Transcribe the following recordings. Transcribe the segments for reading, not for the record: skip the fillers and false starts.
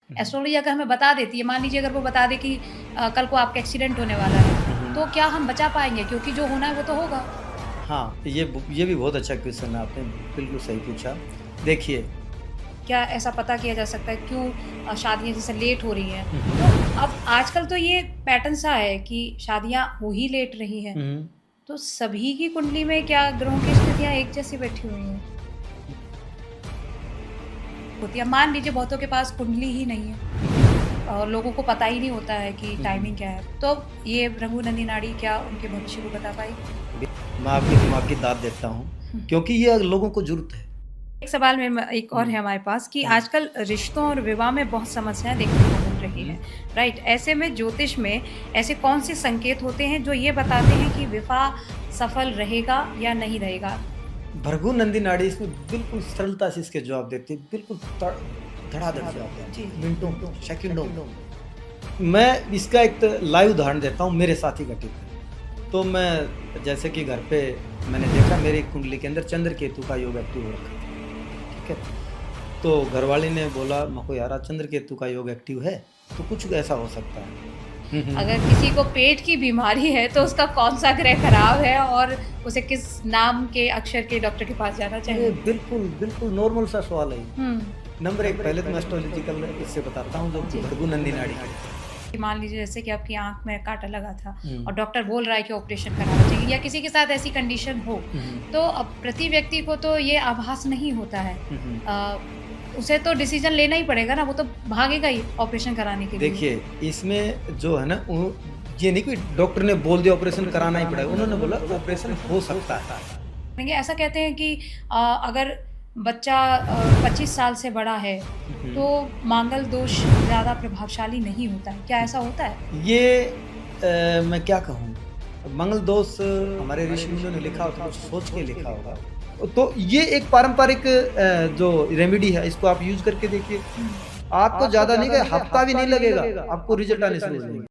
हुँ, हुँ। Astrology अगर हमें बता देती है, मान लीजिए अगर वो बता दे कि कल को आपका एक्सीडेंट होने वाला है, हुँ, हुँ। तो क्या हम बचा पाएँगे? क्योंकि जो होना है वो तो होगा। हाँ, ये भी बहुत अच्छा क्वेश्चन है आपने बिल्कुल सही पूछा। देखिए। क्या ऐसा पता किया जा सकता है क्यों शादियाँ जैसे लेट हो रही हैं? हुँ, तो हुँ। अब आजकल तो ये पैटर्न सा है कि शादियाँ हो ही लेट रही हैं। हुँ, हुँ। तो सभी की कुंडली में क्या ग्रहों की स्थितियाँ एक जैसी बैठी हुई हैं? होती है मान लीजिए बहुतों के पास कुंडली ही नहीं है हुँ, हुँ। और लोगों को पता ही नहीं होता है कि हुँ, हुँ। टाइमिंग क्या है। तो ये भृगु नंदी नाड़ी क्या उनके भविष्य को बता पाएगी? मैं आपके दिमाग की दाद देता हूँ, हुँ। क्योंकि ये लोगों को ज़रूरत है। एक सवाल में एक और हुँ, है हमारे पास कि हुँ, आजकल रिश्तों और विवाह में बहुत समस्याएँ देखने को मिल रही हुँ। हैं, राइट? ऐसे में ज्योतिष में ऐसे कौन-से संकेत होते हैं जो ये बताते हैं कि विवाह सफल रहेगा या नहीं रहेगा? भृगु नंदी नाड़ी इसमें बिल्कुल सरलता से इसके जवाब देती है, बिल्कुल धड़ाधड़ जवाब जी, देती है, जी। मिनटों में, सेकंडों में। मैं इसका एक लाइव उदाहरण देता हूँ, मेरे साथ ही घटित है। तो मैं जैसे कि घर पे मैंने देखा मेरी कुंडली के अंदर चंद्र केतु का योग एक्टिव हो रखा था, ठीक है? तो घरवाली ने बोला मेरे को, यार आज चंद्र केतु का योग एक्टिव है, तो कुछ ऐसा हो सकता है। हुँ, हुँ, अगर हुँ। किसी को पेट की बीमारी है तो उसका कौन-सा ग्रह खराब है और उसे किस नाम के अक्षर के डॉक्टर के पास जाना अरे चाहिए? बिल्कुल, बिल्कुल नॉर्मल सा सवाल है ये। हुँ। नंबर 1 पहले तो मैं एस्ट्रोलॉजिकल इससे बताता हूँ जो जी। भृगु नंदी नाड़ी की। कि मान लीजिए जैसे कि आपकी आँख में काँटा लगा था हुँ, और डॉक्टर बोल रहा है कि ऑपरेशन कराना चाहिए या किसी के साथ ऐसी कंडीशन हो, हुँ, हुँ, तो अब प्रति व्यक्ति को तो ये आभास नहीं होता है। हुँ, हुँ। अ, उसे तो डिसीज़न लेना ही पड़ेगा ना, वो तो भागेगा ही ऑपरेशन कराने के लिए। देखिए, इसमें जो है ना ये नहीं कि डॉक्टर ने बोल दिया ऑपरेशन कराना ही पड़ेगा, उन्होंने बोला ऑपरेशन हो सकता है। देखिए ऐसा कहते हैं कि अगर बच्चा 25 साल से बड़ा है, हुँ, हुँ। तो मांगल दोष ज़्यादा प्रभावशाली नहीं होता है। क्या ऐसा होता है? ये मैं क्या कहूँ? मंगल दोष हमारे ऋषि-मुनियों ने लिखा हो तो कुछ सोच के लिखा होगा। तो ये एक पारंपरिक जो रेमेडी है इसको आप यूज़ करके देखिए। हुँ। आपको ज़्यादा नहीं कि हफ्ता भी नहीं लगेगा, आपको रिज़ल्ट आने शुरू हो जाएँगे।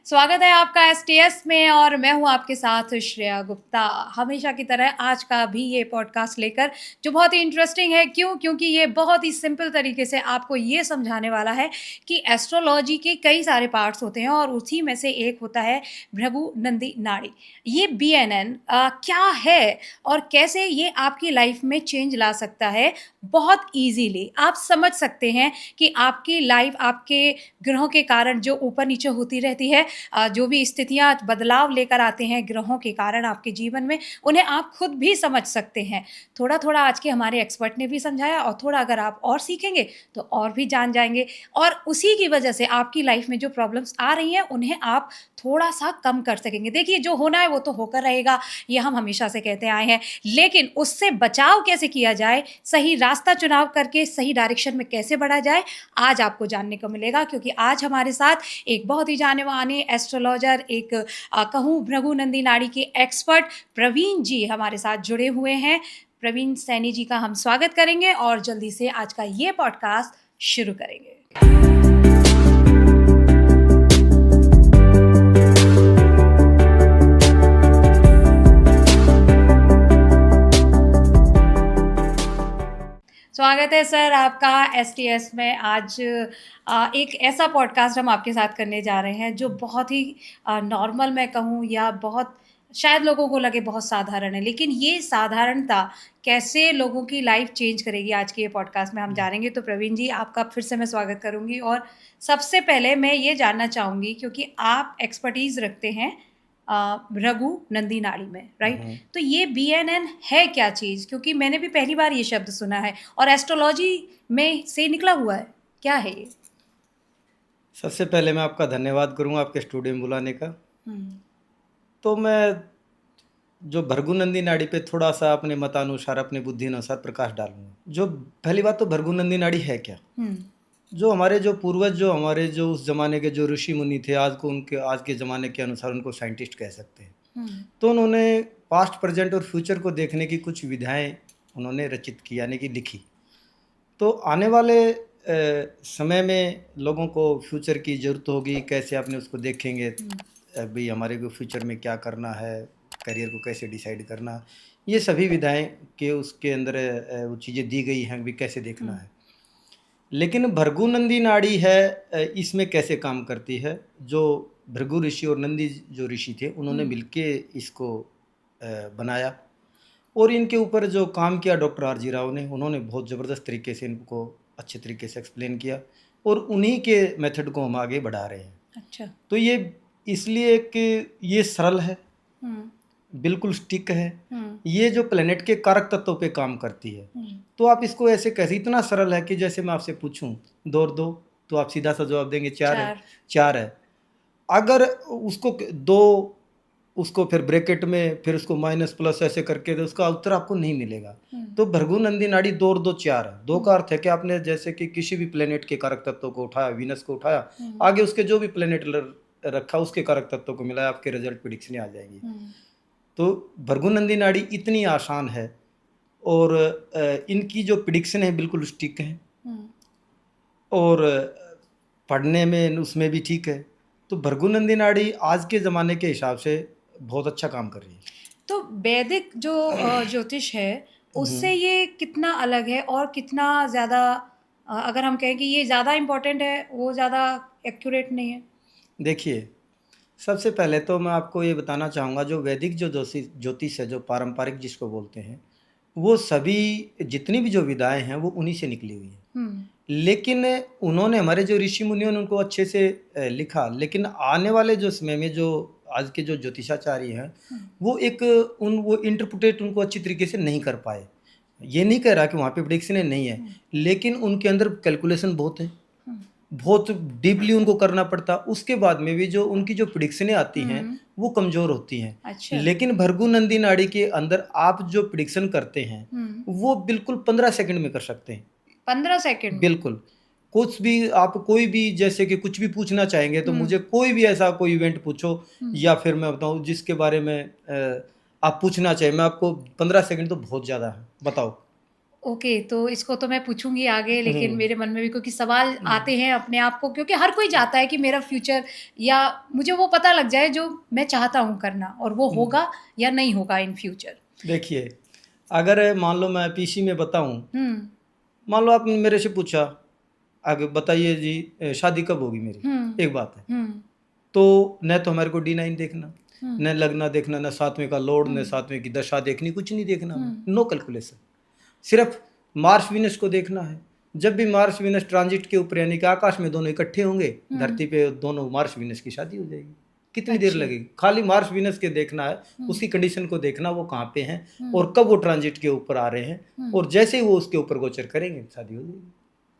स्वागत है आपका एसटीएस में और मैं हूँ आपके साथ श्रेया गुप्ता। हमेशा की तरह आज का भी ये पॉडकास्ट लेकर जो बहुत ही इंटरेस्टिंग है क्यों? क्योंकि ये बहुत ही सिंपल तरीके से आपको ये समझाने वाला है कि एस्ट्रोलॉजी के कई सारे पार्ट्स होते हैं और उसी में से एक होता है भृगु नंदी नाड़ी। ये बीएनएन क्या है और कैसे ये आपकी लाइफ में चेंज ला सकता है? बहुत ईज़िली आप समझ सकते हैं कि आपकी लाइफ आपके ग्रहों के कारण जो ऊपर-नीचे होती रहती है, जो भी स्थितियाँ बदलाव लेकर आते हैं ग्रहों के कारण आपके जीवन में, उन्हें आप खुद भी समझ सकते हैं। थोड़ा-थोड़ा आज के हमारे एक्सपर्ट ने भी समझाया और थोड़ा अगर आप और सीखेंगे, तो और भी जान जाएँगे और उसी की वजह से आपकी लाइफ़ में जो प्रॉब्लम्स आ रही हैं, उन्हें आप थोड़ा-सा कम कर सकेंगे। देखिए, जो होना है वो तो होकर रहेगा, ये हम हमेशा से कहते आए हैं, लेकिन उससे बचाव कैसे किया जाए, सही रास्ता चुनाव करके सही डायरेक्शन में कैसे बढ़ा जाए, आज आपको जानने को मिलेगा क्योंकि आज हमारे साथ एक बहुत ही जाने-माने एस्ट्रोलॉजर एक कहूँ भृगु-नंदी नाड़ी के एक्सपर्ट प्रवीण जी हमारे साथ जुड़े हुए हैं। प्रवीण सैनी जी का हम स्वागत करेंगे और जल्दी से आज का ये पॉडकास्ट शुरू करेंगे। स्वागत है सर आपका एसटीएस में। आज एक ऐसा पॉडकास्ट हम आपके साथ करने जा रहे हैं जो बहुत ही नॉर्मल मैं कहूँ या बहुत शायद लोगों को लगे बहुत साधारण है, लेकिन ये साधारणता कैसे लोगों की लाइफ चेंज करेगी आज के ये पॉडकास्ट में हम हुँ। जानेंगे। तो प्रवीण जी आपका फिर से मैं स्वागत करूँगी और सबसे पहले मैं ये जानना चाहूँगी क्योंकि आप एक्सपर्टीज़ रखते हैं रघु नंदी नाड़ी में, हुँ, राइट? हुँ। तो ये बीएनएन है क्या चीज़? क्योंकि मैंने भी पहली बार ये शब्द सुना है और एस्ट्रोलॉजी में से निकला हुआ है। क्या है ये? सबसे पहले मैं आपका धन्यवाद करूँगा आपके स्टूडियो में बुलाने का। हुँ, तो मैं जो भृगु नंदी नाड़ी पे थोड़ा-सा अपने मतानुसार, अपनी बुद्धि अनुसार प्रकाश डालूँगा। जो पहली बात तो भृगु नंदी नाड़ी है क्या? हुँ, जो हमारे जो पूर्वज जो हमारे जो उस ज़माने के जो ऋषि-मुनि थे, आज के ज़माने के अनुसार उनको साइंटिस्ट कह सकते हैं। हुँ, तो उन्होंने पास्ट, प्रेज़ेंट और फ्यूचर को देखने की कुछ विधाएँ उन्होंने रचित की यानी कि लिखी। तो आने वाले समय में लोगों को फ्यूचर की ज़रूरत होगी, कैसे अपने उसको देखेंगे, हुँ, भई हमारे को फ्यूचर में क्या करना है, करियर को कैसे डिसाइड करना, ये सभी विधाएँ के उसके अंदर वो चीज़ें दी गई हैं, भी कैसे देखना हुँ, है। लेकिन भृगु नंदी नाड़ी है, इसमें कैसे काम करती है? जो भृगु ऋषि और नंदी जो ऋषि थे उन्होंने मिलके इसको बनाया, और इनके ऊपर जो काम किया डॉक्टर आर जी राव ने, उन्होंने बहुत ज़बरदस्त तरीके से इनको अच्छे तरीके से एक्सप्लेन किया, और उन्हीं के मेथड को हम आगे बढ़ा रहे हैं। अच्छा। तो ये इसलिए कि ये सरल है, हम्म बिल्कुल स्टिक है, हम्म ये जो प्लेनेट के कारक तत्वों पे काम करती है। तो आप इसको ऐसे कैसे, इतना सरल है कि जैसे मैं आपसे पूछूं 2 और 2 तो आप सीधा सा जवाब देंगे 4 है, 4 है। अगर उसको 2, उसको फिर ब्रैकेट में फिर उसको माइनस प्लस ऐसे करके तो उसका उत्तर आपको नहीं मिलेगा। तो भृगु नंदी नाड़ी 2 और 2 4 है। 2 का अर्थ है कि आपने जैसे कि किसी भी प्लेनेट के कारक तत्वों को उठाया, वीनस को उठाया, आगे उसके जो भी प्लेनेट रखा उसके कारक तत्वों को मिलाया, आपके रिजल्ट प्रेडिक्शन आ जाएगी। तो भृगु नंदी नाड़ी इतनी आसान है, और इनकी जो प्रेडिक्शन है बिल्कुल स्टिक है, और पढ़ने में उसमें भी ठीक है। तो भृगु नंदी नाड़ी आज के ज़माने के हिसाब से बहुत अच्छा काम कर रही है। तो वैदिक जो ज्योतिष है उससे ये कितना अलग है और कितना ज़्यादा, अगर हम कहें कि ये ज़्यादा इम्पोर्टेंट है, वो ज़्यादा एक्यूरेट नहीं है? देखिए, सबसे पहले तो मैं आपको ये बताना चाहूँगा, जो वैदिक जो ज्योतिष है, जो पारंपरिक जिसको बोलते हैं, वो सभी जितनी भी जो विधाएं हैं वो उन्हीं से निकली हुई है। लेकिन उन्होंने, हमारे जो ऋषि मुनियों ने उनको अच्छे से लिखा, लेकिन आने वाले जो समय में जो आज के जो ज्योतिषाचार्य हैं वो वो इंटरप्रेट उनको अच्छी तरीके से नहीं कर पाए। ये नहीं कह रहा कि वहाँ पे प्रेडिक्शन नहीं है, लेकिन उनके अंदर कैलकुलेशन बहुत है, बहुत डीपली उनको करना पड़ता। उसके बाद में भी जो उनकी जो प्रेडिक्शनें आती हैं वो कमज़ोर होती हैं। अच्छा। लेकिन भृगु नंदी नाड़ी के अंदर आप जो प्रेडिक्शन करते हैं वो बिल्कुल 15 सेकंड में कर सकते हैं। 15 सेकंड? बिल्कुल। कुछ भी आप, कोई भी, जैसे कि कुछ भी पूछना चाहेंगे तो मुझे कोई भी ऐसा कोई इवेंट पूछो, या फिर मैं बताऊँ जिसके बारे में आप पूछना चाहें, मैं आपको 15 सेकंड तो बहुत ज़्यादा है, बताओ। ओके, तो इसको तो मैं पूछूंगी आगे, लेकिन मेरे मन में भी क्योंकि सवाल आते हैं अपने आप को, क्योंकि हर कोई चाहता है कि मेरा फ्यूचर या मुझे वो पता लग जाए जो मैं चाहता हूँ करना, और वो होगा या नहीं होगा इन फ्यूचर। देखिए, अगर मान लो मैं पीसी में बताऊं, मान लो आपने मेरे से पूछा आगे बताइए जी शादी कब होगी मेरी, एक बात है, तो न तो हमारे को D9 देखना, न लगना देखना, न 7वें का लॉर्ड, न 7वें की दशा देखनी, कुछ नहीं देखना, नो कैलकुलेशन। सिर्फ मार्स वीनस को देखना है। जब भी मार्स वीनस ट्रांजिट के ऊपर, यानी कि आकाश में दोनों इकट्ठे होंगे, धरती पे दोनों मार्स वीनस की शादी हो जाएगी। कितनी देर लगेगी? खाली मार्स वीनस के देखना है, उसकी कंडीशन को देखना, वो कहाँ पे हैं और कब वो ट्रांजिट के ऊपर आ रहे हैं, और जैसे ही वो उसके ऊपर गोचर करेंगे शादी हो जाएगी।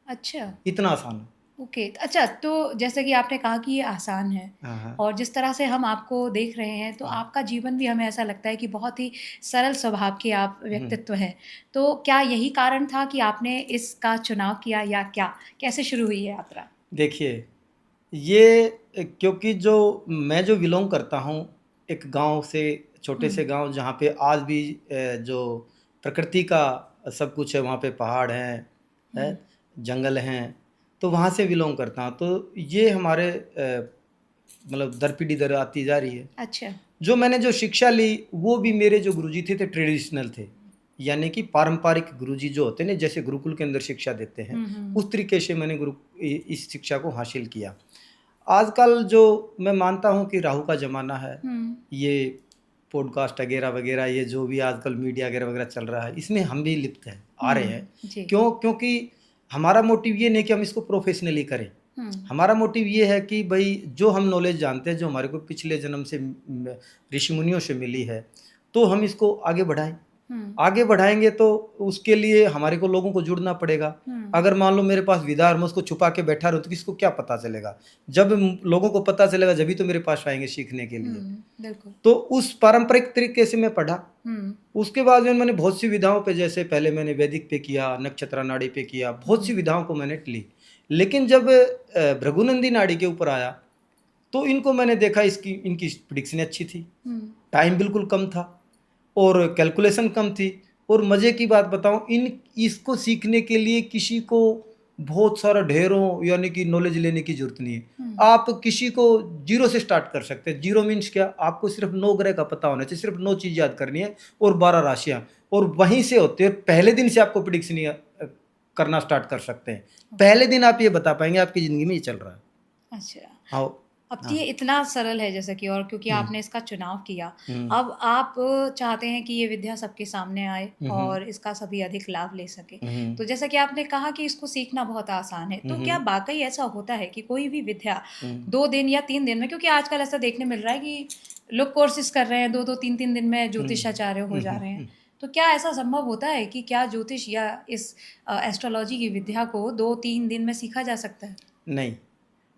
अच्छा, इतना आसान है। ओके। अच्छा, तो जैसे कि आपने कहा कि ये आसान है, और जिस तरह से हम आपको देख रहे हैं तो आपका जीवन भी हमें ऐसा लगता है कि बहुत ही सरल स्वभाव के आप व्यक्तित्व हैं। तो क्या यही कारण था कि आपने इसका चुनाव किया, या क्या, कैसे शुरू हुई है यात्रा? देखिए, ये क्योंकि जो मैं जो बिलोंग करता हूँ एक गांव से, छोटे से गांव, जहाँ पे आज भी जो प्रकृति का सब कुछ है, वहाँ पे पहाड़ हैं, जंगल हैं, तो वहाँ से बिलोंग करता हूँ। तो ये हमारे मतलब दर पीढ़ी दर आती जा रही है। अच्छा। जो मैंने जो शिक्षा ली वो भी मेरे जो गुरुजी थे ट्रेडिशनल थे, यानी कि पारंपरिक गुरुजी जो होते हैं ना, जैसे गुरुकुल के अंदर शिक्षा देते हैं, उस तरीके से मैंने इस शिक्षा को हासिल किया। आजकल जो मैं मानता हूँ कि राहु का ज़माना है, ये पॉडकास्ट वगैरह वगैरह, ये जो भी आजकल मीडिया वगैरह वगैरह चल रहा है, इसमें हम भी लिप्त हैं, आ रहे हैं। क्योंकि हमारा मोटिव ये नहीं कि हम इसको प्रोफेशनली करें। हमारा मोटिव ये है कि भाई जो हम नॉलेज जानते हैं, जो हमारे को पिछले जन्म से ऋषि मुनियों से मिली है, तो हम इसको आगे बढ़ाएं। आगे बढ़ाएंगे तो उसके लिए हमारे को लोगों को जुड़ना पड़ेगा। अगर मान लो मेरे पास विदा और मैं उसको छुपा के बैठा रहूं तो किसको क्या पता चलेगा? जब लोगों को पता चलेगा जब ही तो मेरे पास आएंगे सीखने के लिए। तो उस पारंपरिक तरीके से मैं पढ़ा। उसके बाद में मैंने बहुत सी विधाओं पे, जैसे पहले मैंने वैदिक पे किया, नक्षत्र नाड़ी पे किया, बहुत सी विधाओं को मैंने ली। लेकिन जब भृगु नंदी नाड़ी के ऊपर आया तो इनको मैंने देखा, इनकी प्रेडिक्शन अच्छी थी, टाइम बिल्कुल कम था और कैलकुलेशन कम थी। और मज़े की बात बताऊं, इसको सीखने के लिए किसी को बहुत सारा ढेरों यानी कि नॉलेज लेने की जरूरत नहीं है। आप किसी को जीरो से स्टार्ट कर सकते हैं। जीरो मीन्स क्या? आपको सिर्फ 9 ग्रह का पता होना चाहिए, सिर्फ 9 चीज़ याद करनी है और 12 राशियाँ, और वहीं से होते हैं। पहले दिन से आपको प्रेडिक्शन करना स्टार्ट कर सकते हैं। पहले दिन आप ये बता पाएंगे आपकी ज़िंदगी में ये चल रहा है। अच्छा, आओ। अब हाँ। ये इतना सरल है जैसे कि, और क्योंकि आपने इसका चुनाव किया, अब आप चाहते हैं कि ये विद्या सबके सामने आए और इसका सभी अधिक लाभ ले सके। तो जैसा कि आपने कहा कि इसको सीखना बहुत आसान है, तो क्या वाक़ई ऐसा होता है कि कोई भी विद्या 2 दिन या 3 दिन में, क्योंकि आजकल ऐसा देखने मिल रहा है कि लोग कोर्सेज़ कर रहे हैं, 2-2 3-3 दिन में ज्योतिषाचार्य हो जा रहे हैं। तो क्या ऐसा संभव होता है कि क्या ज्योतिष या इस एस्ट्रोलॉजी की विद्या को 2-3 दिन में सीखा जा सकता है? नहीं,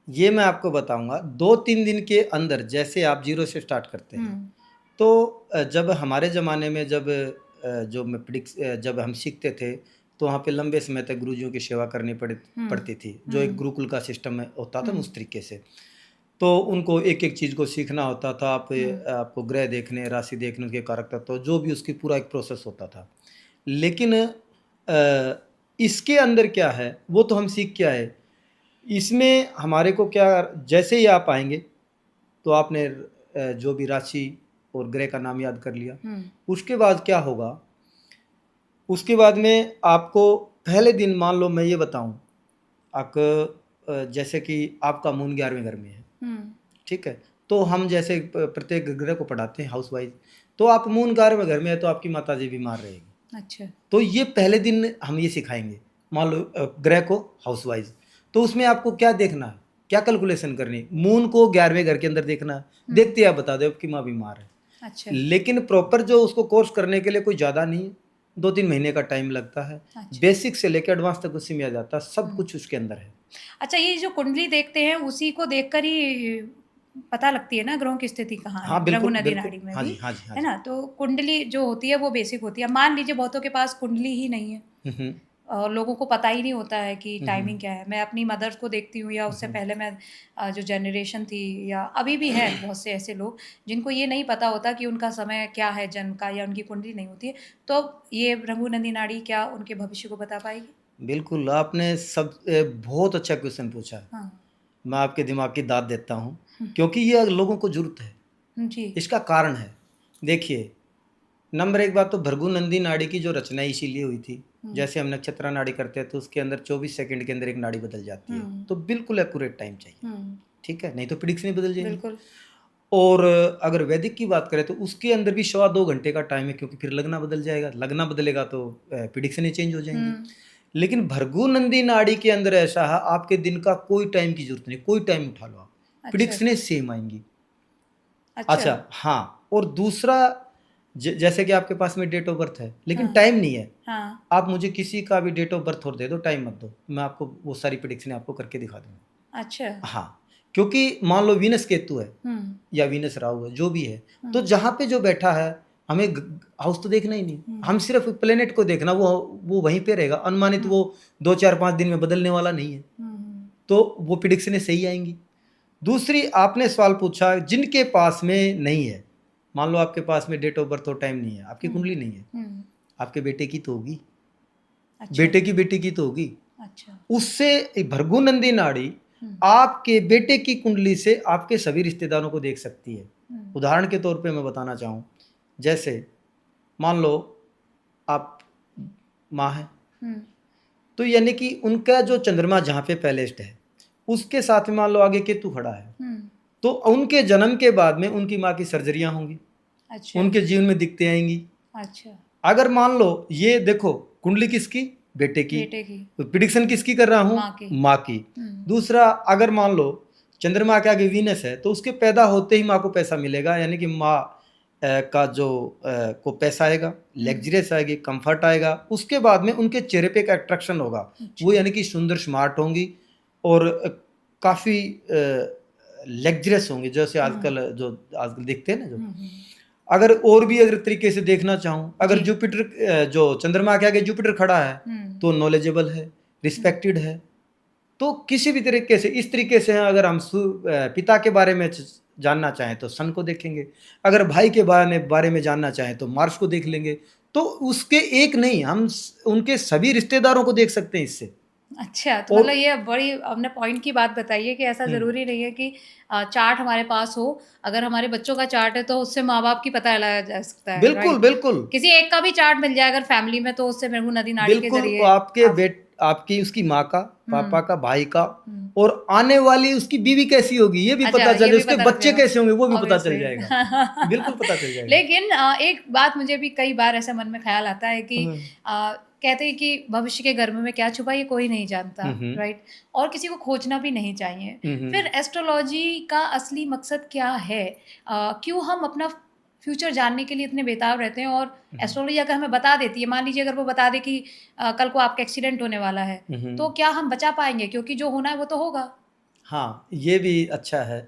ये मैं आपको बताऊँगा। 2-3 दिन के अंदर जैसे आप ज़ीरो से स्टार्ट करते हैं, हुँ, तो जब हमारे ज़माने में जब हम सीखते थे, तो वहाँ पे लंबे समय तक गुरुजियों की सेवा करनी पड़ती थी, जो एक गुरुकुल का सिस्टम में होता था ना, उस तरीके से। तो उनको एक-एक चीज़ को सीखना होता था। आपको ग्रह देखने, राशि देखने, उनके कारक तत्व, जो भी उसकी पूरा एक प्रोसेस होता था। लेकिन इसके अंदर क्या है, वो तो हम सीख के आए। इसमें हमारे को क्या, जैसे ही आप आएँगे, तो आपने जो भी राशि और ग्रह का नाम याद कर लिया। उसके बाद क्या होगा, उसके बाद में आपको पहले दिन, मान लो मैं ये बताऊँ, जैसे कि आपका मून 11वें घर में है, ठीक है? तो हम जैसे प्रत्येक ग्रह को पढ़ाते हैं हाउस वाइज, तो आप मून 11वें घर में है तो आपकी माताजी बीमार रहेगी। अच्छा। तो ये पहले दिन हम ये सिखाएंगे, मान लो ग्रह को हाउस वाइज। तो उसमें आपको क्या देखना है, क्या कैलकुलेशन करनी है, मून को 11वें घर के अंदर देखना है, देखते आप बता दो आपकी माँ बीमार है। अच्छा। लेकिन प्रॉपर जो उसको कोर्स करने के लिए कोई ज़्यादा नहीं है, 2-3 महीने का टाइम लगता है। अच्छा। बेसिक से लेकर एडवांस तक उसी में आ जाता है, सब कुछ उसके अंदर है। अच्छा, ये जो कुंडली देखते हैं उसी को देखकर ही पता लगती है ना ग्रहों की स्थिति कहाँ है, हाँ, भृगु बिल्कुल, नदी बिल्कुल। नाड़ी में हाँ भी, जी, हाँ जी, हाँ है जी। ना? तो कुंडली जो होती है वो बेसिक होती है। मान लीजिए बहुतों के पास कुंडली ही नहीं है हुँ, हुँ। और लोगों को पता ही नहीं होता है कि टाइमिंग क्या है। मैं अपनी मदर को देखती हूँ या उससे पहले मैं जो जनरेशन थी या अभी भी है बहुत से ऐसे लोग जिनको ये नहीं पता होता कि उनका समय क्या है जन्म का, या उनकी कुंडली नहीं होती है। तो ये भृगु नदी नाड़ी क्या उनके भविष्य को बता पाएगी? बिल्कुल, आपने बहुत अच्छा क्वेश्चन पूछा है। हाँ। मैं आपके दिमाग की दाद देता हूँ, क्योंकि ये लोगों को ज़रूरत है। जी। इसका कारण है, देखिए, नंबर एक बात तो भृगु नंदी नाड़ी की जो रचना इसीलिए हुई थी, जैसे हम नक्षत्र नाड़ी करते हैं तो उसके अंदर 24 सेकंड के अंदर एक नाड़ी बदल जाती है, तो बिल्कुल एक्यूरेट टाइम चाहिए, ठीक है? नहीं तो प्रिडिक्शन ही बदल जाएगी। बिल्कुल। और अगर वैदिक की बात करें तो उसके अंदर भी 2.25 घंटे का टाइम है, क्योंकि फिर लगना बदल जाएगा, लगना बदलेगा तो प्रिडिक्शन ही चेंज हो जाएंगी। लेकिन भृगु नंदी नाड़ी के अंदर ऐसा है, आपके दिन का कोई टाइम की जरूरत नहीं, कोई टाइम उठा लो आप, अच्छा। प्रिडिक्शनें सेम आएंगी। अच्छा। अच्छा, हाँ, और दूसरा, जैसे कि आपके पास में डेट ऑफ बर्थ है लेकिन हाँ। टाइम नहीं है, हाँ। आप मुझे किसी का भी डेट ऑफ बर्थ और दे दो, टाइम मत दो, मैं आपको वो सारी प्रिडिक्शन आपको करके दिखा दूंगा। अच्छा। हाँ, क्योंकि मान लो वीनस केतु है हुँ। या वीनस राहु है, जो भी है, तो जहाँ पे जो बैठा है, हमें हाउस तो देखना ही नहीं, हम सिर्फ प्लेनेट को देखना, वो वहीं पे रहेगा, अनुमानित वो 2-4-5 दिन में बदलने वाला नहीं है, तो वो प्रिडिक्शनें सही आएंगी। दूसरी, आपने सवाल पूछा जिनके पास में नहीं है, मान लो आपके पास में डेट ऑफ बर्थ और टाइम नहीं है, आपकी कुंडली नहीं है, आपके बेटे की तो होगी, अच्छा। बेटे की बेटी की तो होगी, अच्छा। उससे भृगु नंदी नाड़ी आपके बेटे की कुंडली से आपके सभी रिश्तेदारों को देख सकती है। उदाहरण के तौर पे मैं बताना चाहूँ, जैसे मान लो आप माँ हैं, तो यानी कि उनका जो चंद्रमा जहाँ पे पैलेस्ड है उसके साथ में मान लो आगे केतु खड़ा है, तो उनके जन्म के बाद में उनकी माँ की सर्जरियाँ होंगी, अच्छा। उनके जीवन में दिक्कतें आएंगी। अच्छा। अगर मान लो ये देखो, कुंडली किसकी, बेटे की, बेटे की। तो प्रिडिक्शन किसकी कर रहा हूँ, माँ की। माँ की। दूसरा, अगर मान लो चंद्रमा के आगे वीनस है, तो उसके पैदा होते ही माँ को पैसा मिलेगा, यानी कि माँ का जो को पैसा आएगा, लग्जरियस आएगी, कंफर्ट आएगा, उसके बाद में उनके चेहरे पे एक अट्रैक्शन होगा, वो यानी कि सुंदर स्मार्ट होंगी और काफ़ी लग्जरियस होंगे, जैसे आजकल दिखते हैं ना जो। अगर और भी अगर तरीके से देखना चाहूँ, अगर जुपिटर, जो चंद्रमा के आगे जुपिटर खड़ा है, तो नॉलेजेबल है, रिस्पेक्टेड है, तो किसी भी तरीके से इस तरीके से अगर हम पिता के बारे में जानना चाहें तो सन को देखेंगे, अगर भाई के बारे में जानना चाहें तो मार्स को देख लेंगे, तो उसके एक नहीं, हम उनके सभी रिश्तेदारों को देख सकते हैं इससे। अच्छा, तो मतलब ये बड़ी आपने पॉइंट की बात बताई है कि ऐसा ज़रूरी नहीं है कि चार्ट हमारे पास हो, अगर हमारे बच्चों का चार्ट है तो उससे माँ-बाप की पता लगाया जा सकता है, बिल्कुल, राइट? बिल्कुल। किसी एक का भी चार्ट मिल जाए अगर फैमिली में, तो उससे भृगु नदी नाड़ी के बिल्कुल, ज़रिए आपके आपकी उसकी माँ का, पापा हम्म का, भाई का, हम्म और आने वाली उसकी बीवी कैसी होगी ये भी अच्छा, पता ये चले, भी उसके पता लग बच्चे जाएगा कैसे होंगे वो भी पता चल ऑब्वियसली। जाएगा। बिल्कुल पता चल जाएगा। लेकिन एक बात मुझे भी कई बार ऐसे मन में ख्याल आता है कि हम्म कहते हैं कि भविष्य के गर्भ में क्या छुपा है ये कोई नहीं जानता, हम्म राइट? और किसी को खोजना भी नहीं चाहिए। फिर एस्ट्रोलॉजी का असली मकसद क्या है? क्यों हम अपना फ्यूचर जानने के लिए इतने बेताब रहते हैं? और एस्ट्रोलॉजी अगर हमें बता देती है, मान लीजिए अगर वो बता दे कि कल को आपका एक्सीडेंट होने वाला है, तो क्या हम बचा पाएंगे? क्योंकि जो होना है वो तो होगा। हाँ, ये भी अच्छा है।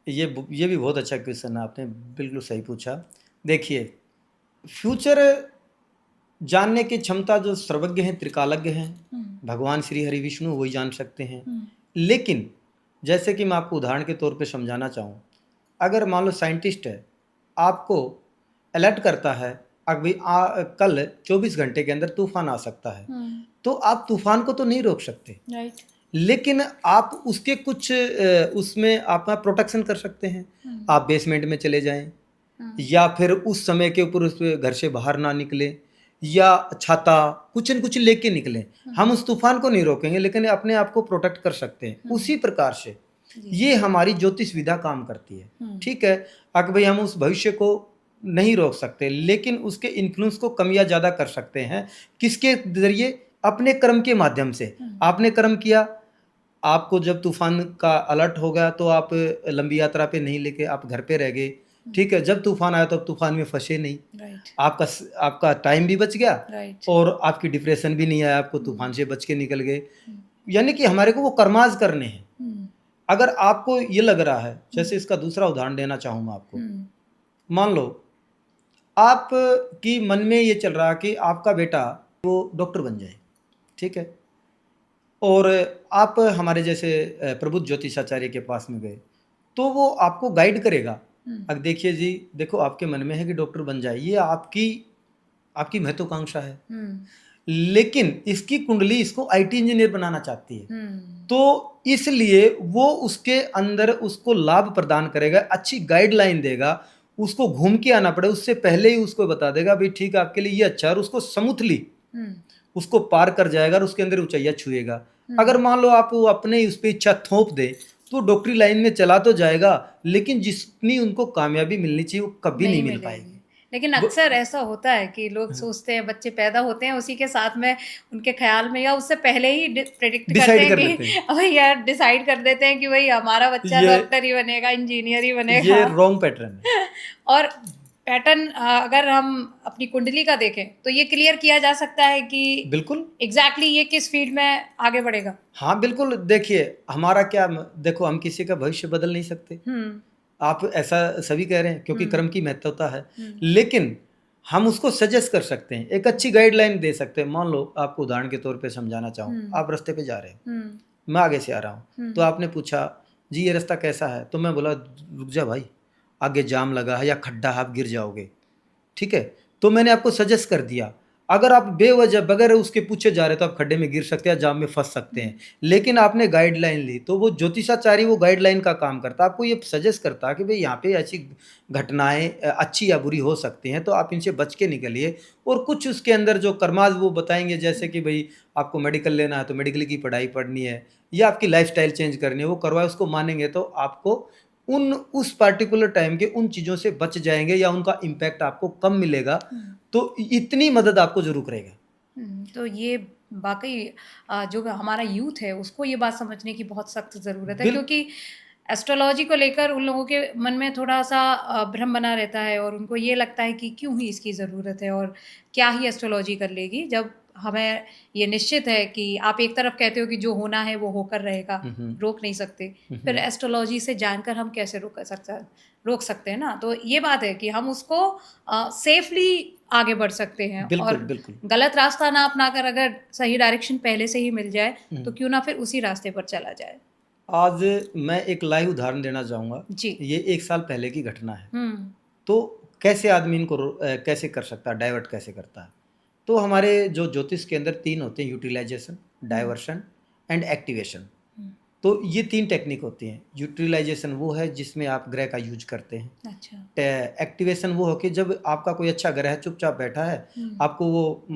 ये भी बहुत अच्छा क्वेश्चन है, आपने बिल्कुल सही पूछा। देखिए, फ्यूचर जानने की क्षमता जो सर्वज्ञ हैं, त्रिकालज्ञ हैं, हम्म भगवान श्री हरि विष्णु वही जान सकते हैं। हम्म लेकिन जैसे कि मैं आपको उदाहरण के तौर पे समझाना चाहूँ, अगर मान लो साइंटिस्ट है, आपको अलर्ट करता है, अभी कल 24 घंटे के अंदर तूफान आ सकता है, तो आप तूफान को तो नहीं रोक सकते, राइट। लेकिन आप उसके कुछ उसमें अपना प्रोटेक्शन कर सकते हैं। आप बेसमेंट में चले जाएं, या फिर उस समय के ऊपर उस घर से बाहर ना निकले, या छाता कुछ न कुछ लेके निकलें। हम उस तूफान को नहीं रोकेंगे, लेकिन अपने आप को प्रोटेक्ट कर सकते हैं। उसी प्रकार से ये हमारी ज्योतिष विद्या काम करती है। ठीक है, अगर भाई हम उस भविष्य को नहीं रोक सकते, लेकिन उसके इन्फ्लुएंस को कम या ज़्यादा कर सकते हैं। किसके जरिए? अपने कर्म के माध्यम से। आपने कर्म किया, आपको जब तूफान का अलर्ट हो गया तो आप लंबी यात्रा पे नहीं लेके आप घर पे रह गए। ठीक है, जब तूफान आया तो तूफान में फंसे नहीं, राइट आपका टाइम भी बच गया, राइट। और आपकी डिप्रेशन भी नहीं आया, आपको तूफान से बच के निकल गए। यानी कि हमारे को वो कर्माज करने हैं। अगर आपको ये लग रहा है, जैसे इसका दूसरा उदाहरण देना चाहूँ मैं आपको, मान लो आप की मन में ये चल रहा है कि आपका बेटा वो डॉक्टर बन जाए, ठीक है, और आप हमारे जैसे प्रबुद्ध ज्योतिषाचार्य के पास में गए, तो वो आपको गाइड करेगा। अब देखिए जी, देखो आपके मन में है कि डॉक्टर बन जाए, ये आपकी आपकी महत्वाकांक्षा है, लेकिन इसकी कुंडली इसको आईटी इंजीनियर बनाना चाहती है। तो इसलिए वो उसके अंदर उसको लाभ प्रदान करेगा, अच्छी गाइडलाइन देगा, उसको घूम के आना पड़े उससे पहले ही उसको बता देगा भाई ठीक है आपके लिए ये अच्छा है, और उसको स्मूथली उसको पार कर जाएगा और उसके अंदर ऊंचाइयां छुएगा। अगर मान लो आप वो अपने उस पर इच्छा थोप दे, तो डॉक्टरी लाइन में चला तो जाएगा, लेकिन जितनी उनको कामयाबी मिलनी चाहिए वो कभी नहीं मिल पाएगी। लेकिन अक्सर ऐसा होता है कि लोग सोचते हैं बच्चे पैदा होते हैं उसी के साथ में उनके ख्याल में या उससे पहले ही प्रेडिक्ट करते हैं कि भाई यार डिसाइड कर देते हैं कि भाई हमारा बच्चा डॉक्टर ही बनेगा, इंजीनियर ही बनेगा। ये रॉन्ग पैटर्न है। और पैटर्न अगर हम अपनी कुंडली का देखें तो ये क्लियर किया जा सकता है कि बिल्कुल एग्जैक्टली ये किस फील्ड में आगे बढ़ेगा। हाँ बिल्कुल, देखिए हमारा क्या, देखो हम किसी का भविष्य बदल नहीं सकते, आप ऐसा सभी कह रहे हैं क्योंकि कर्म की महत्वता है, लेकिन हम उसको सजेस्ट कर सकते हैं, एक अच्छी गाइडलाइन दे सकते हैं। मान लो आपको उदाहरण के तौर पे समझाना चाहूँ, आप रास्ते पे जा रहे हैं, मैं आगे से आ रहा हूँ, तो आपने पूछा जी ये रास्ता कैसा है, तो मैं बोला रुक जा भाई, आगे जाम लगा है या खड्डा है, आप गिर जाओगे, ठीक है, तो मैंने आपको सजेस्ट कर दिया। अगर आप बेवजह बगैर उसके पूछे जा रहे तो आप खड्डे में गिर सकते हैं, जाम में फंस सकते हैं, लेकिन आपने गाइडलाइन ली, तो वो ज्योतिषाचार्य वो गाइडलाइन का काम करता, आपको ये सजेस्ट करता कि भाई यहाँ पे ऐसी घटनाएं अच्छी या बुरी हो सकती हैं, तो आप इनसे बच के निकलिए। और कुछ उसके अंदर जो कर्माज वो बताएंगे, जैसे कि भाई आपको मेडिकल लेना है तो मेडिकल की पढ़ाई पढ़नी है, या आपकी लाइफस्टाइल चेंज करनी है, वो करवाए, उसको मानेंगे तो आपको उस पर्टिकुलर टाइम के उन चीज़ों से बच जाएंगे, या उनका इम्पैक्ट आपको कम मिलेगा। तो इतनी मदद आपको जरूर करेगा। तो ये वाकई जो हमारा यूथ है उसको ये बात समझने की बहुत सख्त ज़रूरत है, क्योंकि एस्ट्रोलॉजी को लेकर उन लोगों के मन में थोड़ा सा भ्रम बना रहता है और उनको ये लगता है कि क्यों ही इसकी ज़रूरत है और क्या ही एस्ट्रोलॉजी कर लेगी, जब हमें ये निश्चित है कि आप एक तरफ कहते हो कि जो होना है वो होकर रहेगा, रोक नहीं सकते, फिर एस्ट्रोलॉजी से जानकर हम कैसे रोक सकते हैं ना। तो ये बात है कि हम उसको सेफली आगे बढ़ सकते हैं, बिल्कुल, और बिल्कुल। गलत रास्ता ना अपनाकर अगर सही डायरेक्शन पहले से ही मिल जाए तो क्यों ना फिर उसी रास्ते पर चला जाए। आज मैं एक लाइव उदाहरण देना चाहूँगा जी। ये 1 साल पहले की घटना है। तो कैसे आदमी इनको कैसे कर सकता है, डाइवर्ट कैसे करता है। तो हमारे जो ज्योतिष के अंदर 3 होते हैं, यूटिलाइजेशन, डाइवर्शन एंड एक्टिवेशन। तो ये 3 टेक्निक होती हैं। यूटिलाइजेशन वो है जिसमें आप ग्रह का यूज करते हैं। अच्छा। एक्टिवेशन वो हो कि जब आपका कोई अच्छा ग्रह चुपचाप बैठा है, आपको वो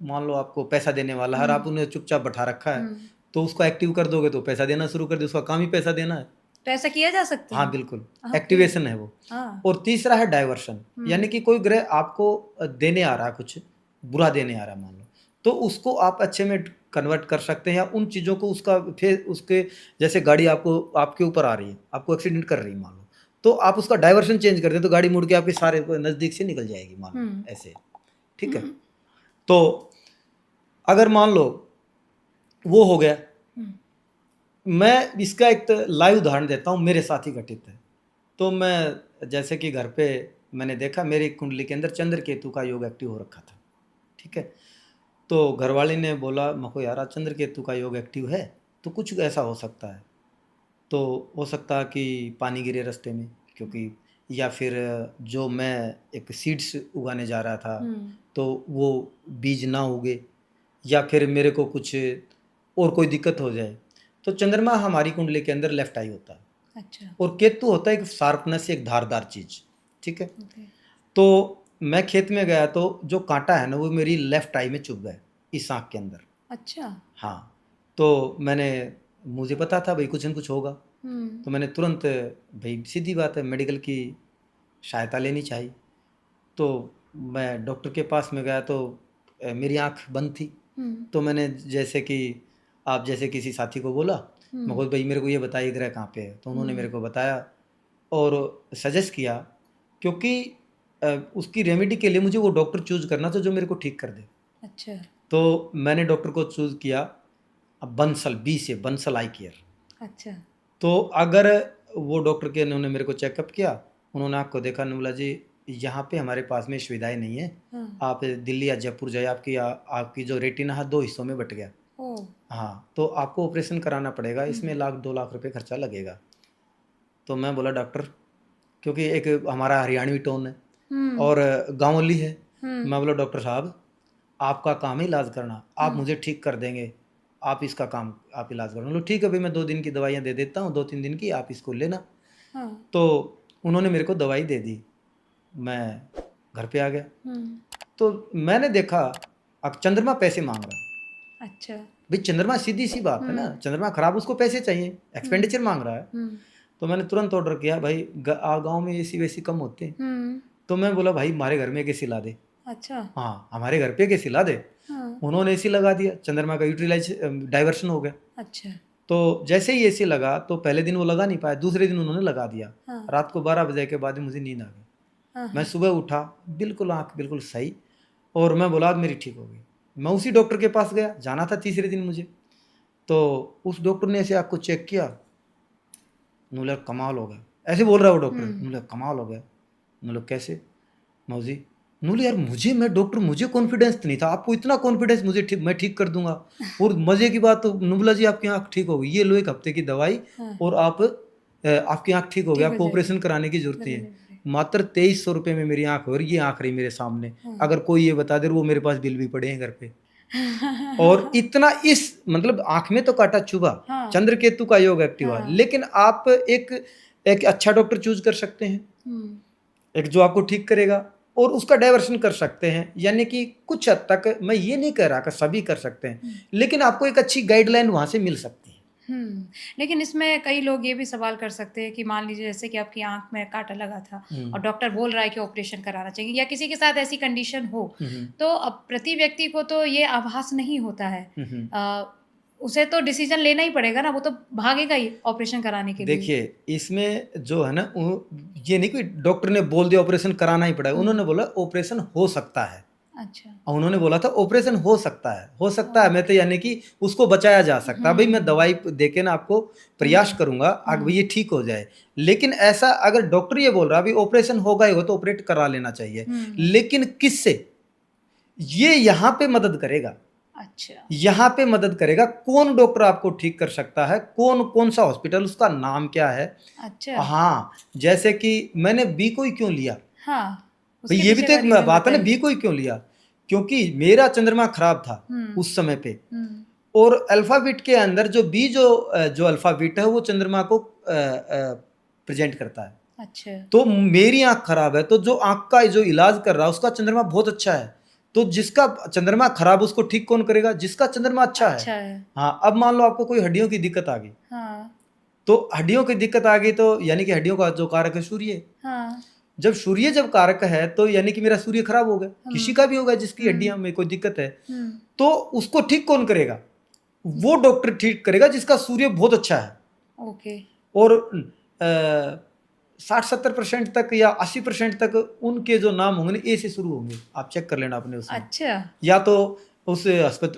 मान लो आपको पैसा देने वाला है और आप उन्हें चुपचाप बैठा रखा है, हम्म, तो उसको एक्टिव कर दोगे तो पैसा देना शुरू कर दे, उसका काम ही पैसा देना है। तो ऐसा किया जा सकता हाँ है? बिल्कुल, ओके। एक्टिवेशन है वो। हाँ। और तीसरा है डाइवर्शन, यानी कि कोई ग्रह आपको देने आ रहा है, कुछ बुरा देने आ रहा है मान लो, तो उसको आप अच्छे में कन्वर्ट कर सकते हैं, या उन चीज़ों को उसका फिर उसके, जैसे गाड़ी आपको आपके ऊपर आ रही है, आपको एक्सीडेंट कर रही है मान लो, तो आप उसका डाइवर्शन चेंज कर दें तो गाड़ी मुड़ के आपके सारे नज़दीक से निकल जाएगी मान लो, ऐसे, ठीक है। तो अगर मान लो वो हो गया, मैं इसका एक लाइव उदाहरण देता हूँ, मेरे साथ ही घटित है। तो मैं जैसे कि घर पे मैंने देखा मेरी कुंडली के अंदर चंद्र केतु का योग एक्टिव हो रखा था, ठीक है। तो घरवाली ने बोला मको यार आज चंद्र केतु का योग एक्टिव है तो कुछ ऐसा हो सकता है, तो हो सकता है कि पानी गिरे रास्ते में, क्योंकि या फिर जो मैं एक सीड्स उगाने जा रहा था तो वो बीज ना उगे, या फिर मेरे को कुछ और कोई दिक्कत हो जाए। तो चंद्रमा हमारी कुंडली के अंदर लेफ्ट आई होता है, अच्छा। और केतु होता है एक शार्पनेस, एक धारदार चीज, ठीक है। ओके। तो मैं खेत में गया तो जो कांटा है ना वो मेरी लेफ्ट आई में चुभ गया, इस आँख के अंदर। अच्छा। हाँ, तो मुझे पता था भाई कुछ न कुछ होगा, तो मैंने तुरंत, भाई सीधी बात है मेडिकल की सहायता लेनी चाहिए। तो मैं डॉक्टर के पास में गया तो मेरी आँख बंद थी, तो मैंने जैसे कि आप जैसे किसी साथी को बोला, मैं बोल भाई मेरे को ये बताइए ग्रह कहाँ पे है, तो उन्होंने मेरे को बताया और सजेस्ट किया, क्योंकि उसकी रेमेडी के लिए मुझे वो डॉक्टर चूज करना था जो मेरे को ठीक कर दे। अच्छा। तो मैंने डॉक्टर को चूज किया बंसल, बी से बंसल आई केयर। अच्छा। तो अगर वो डॉक्टर के उन्होंने मेरे को चेकअप किया, उन्होंने आपको देखा, ने बोला जी यहाँ पे हमारे पास में सुविधाएं नहीं है, आप दिल्ली या जयपुर जाइए, आपकी जो रेटिना है 2 हिस्सों में बट गया, हाँ तो आपको ऑपरेशन कराना पड़ेगा, इसमें 1-2 लाख रुपए खर्चा लगेगा। तो मैं बोला डॉक्टर, क्योंकि एक हमारा हरियाणवी टोन है और गाँवली है, मैं बोला डॉक्टर साहब आपका काम है इलाज करना, आप मुझे ठीक कर देंगे, आप इसका काम आप इलाज करना। बोलो ठीक है भाई, मैं 2 दिन की दवाइयाँ दे देता हूँ, 2-3 दिन की आप इसको लेना। तो उन्होंने मेरे को दवाई दे दी, मैं घर पे आ गया। तो मैंने देखा अब चंद्रमा पैसे मांग रहा है। अच्छा। भाई चंद्रमा सीधी सी बात है ना, चंद्रमा खराब, उसको पैसे चाहिए, एक्सपेंडिचर मांग रहा है। तो मैंने तुरंत ऑर्डर किया, भाई गाँव में एसी वेसी कम होते हैं, तो मैं बोला भाई हमारे घर में एक एसी ला दे। अच्छा। हाँ हमारे घर पे एक एसी ला दे। उन्होंने एसी लगा दिया, चंद्रमा का यूटिलाइज डाइवर्शन हो गया। अच्छा। तो जैसे ही एसी लगा तो पहले दिन वो लगा नहीं पाया, दूसरे दिन उन्होंने लगा दिया। रात को 12 बजे के बाद मुझे नींद आ गई। मैं सुबह उठा, बिल्कुल आँख बिल्कुल सही, और मैं बोला मेरी ठीक हो गई। मैं उसी डॉक्टर के पास गया, जाना था तीसरे दिन मुझे, तो उस डॉक्टर ने ऐसे आँख को चेक किया, बोला कमाल हो गया, ऐसे बोल रहा है वो डॉक्टर, बोला कमाल हो गया। बोला कैसे मौजी, बोले यार मैं डॉक्टर, मुझे कॉन्फिडेंस नहीं था, आपको इतना कॉन्फिडेंस, मैं ठीक कर दूंगा। और मजे की बात तो नुबला जी आपकी आंख ठीक हो गई, ये लो 1 हफ्ते की दवाई और आपकी आंख ठीक हो गई, आपको ऑपरेशन कराने की जरूरत नहीं है। मात्र 2300 रुपये में मेरी आंख, और ये आंख रही मेरे सामने। अगर कोई ये बता दे वो मेरे पास बिल भी पड़े हैं घर पे। और इतना इस मतलब आंख में तो कांटा चुभा, चंद्र केतु का योग एक्टिव है, लेकिन आप एक अच्छा डॉक्टर चूज कर सकते हैं, एक जो आपको ठीक करेगा और उसका डाइवर्शन कर सकते हैं। यानी कि कुछ हद तक मैं ये नहीं कह रहा कि सभी कर सकते हैं, लेकिन आपको एक अच्छी गाइडलाइन वहां से मिल सकती है। लेकिन इसमें कई लोग ये भी सवाल कर सकते हैं कि मान लीजिए जैसे कि आपकी आंख में कांटा लगा था और डॉक्टर बोल रहा है कि ऑपरेशन कराना चाहिए, या किसी के साथ ऐसी कंडीशन हो, तो अब प्रति व्यक्ति को तो ये आभास नहीं होता है, उसे तो डिसीजन लेना ही पड़ेगा ना, वो तो भागेगा ही ऑपरेशन कराने के लिए। देखिए इसमें जो है ना, ये नहीं कि डॉक्टर ने बोल दिया ऑपरेशन कराना ही पड़ेगा, उन्होंने बोला ऑपरेशन हो सकता है। अच्छा। उन्होंने बोला था ऑपरेशन हो सकता है, मैं तो यानी कि उसको बचाया जा सकता है। भाई मैं दवाई देके ना आपको प्रयास करूंगा अगर ये ठीक हो जाए, लेकिन ऐसा अगर डॉक्टर ये बोल रहा है ऑपरेशन होगा ही हो तो ऑपरेट करा लेना चाहिए, लेकिन किससे, ये यहाँ पे मदद करेगा। अच्छा। यहाँ पे मदद करेगा कौन डॉक्टर आपको ठीक कर सकता है, कौन सा हॉस्पिटल, उसका नाम क्या है। अच्छा। हाँ, जैसे कि मैंने बी को ही क्यों लिया, हाँ, ये भी तो एक बात है ना, बी को ही क्यों लिया, क्योंकि मेरा चंद्रमा खराब था उस समय पे, और अल्फाबेट के अंदर जो बी जो अल्फाबेट है वो चंद्रमा को प्रेजेंट करता है। अच्छा। तो मेरी आंख खराब है, तो जो आंख का जो इलाज कर रहा है उसका चंद्रमा बहुत अच्छा है, तो जिसका चंद्रमा खराब उसको ठीक कौन करेगा? जिसका चंद्रमा अच्छा अच्छा है। है। हाँ, अब मान लो आपको कोई हड्डियों की दिक्कत आ गई, हाँ, तो हड्डियों की दिक्कत आ गई तो यानी कि हड्डियों का जो कारक है सूर्य है। हाँ। जब सूर्य जब कारक है तो यानी कि मेरा सूर्य खराब हो गया, किसी का भी होगा जिसकी हड्डियां में कोई दिक्कत है, हुँ, तो उसको ठीक कौन करेगा? वो डॉक्टर ठीक करेगा जिसका सूर्य बहुत अच्छा है। ओके। और 60-70% तक या 80% तक उनके जो नाम होंगे ना ए से शुरू होंगे, आप चेक कर लेना अपने उसमें। अच्छा। या तो उस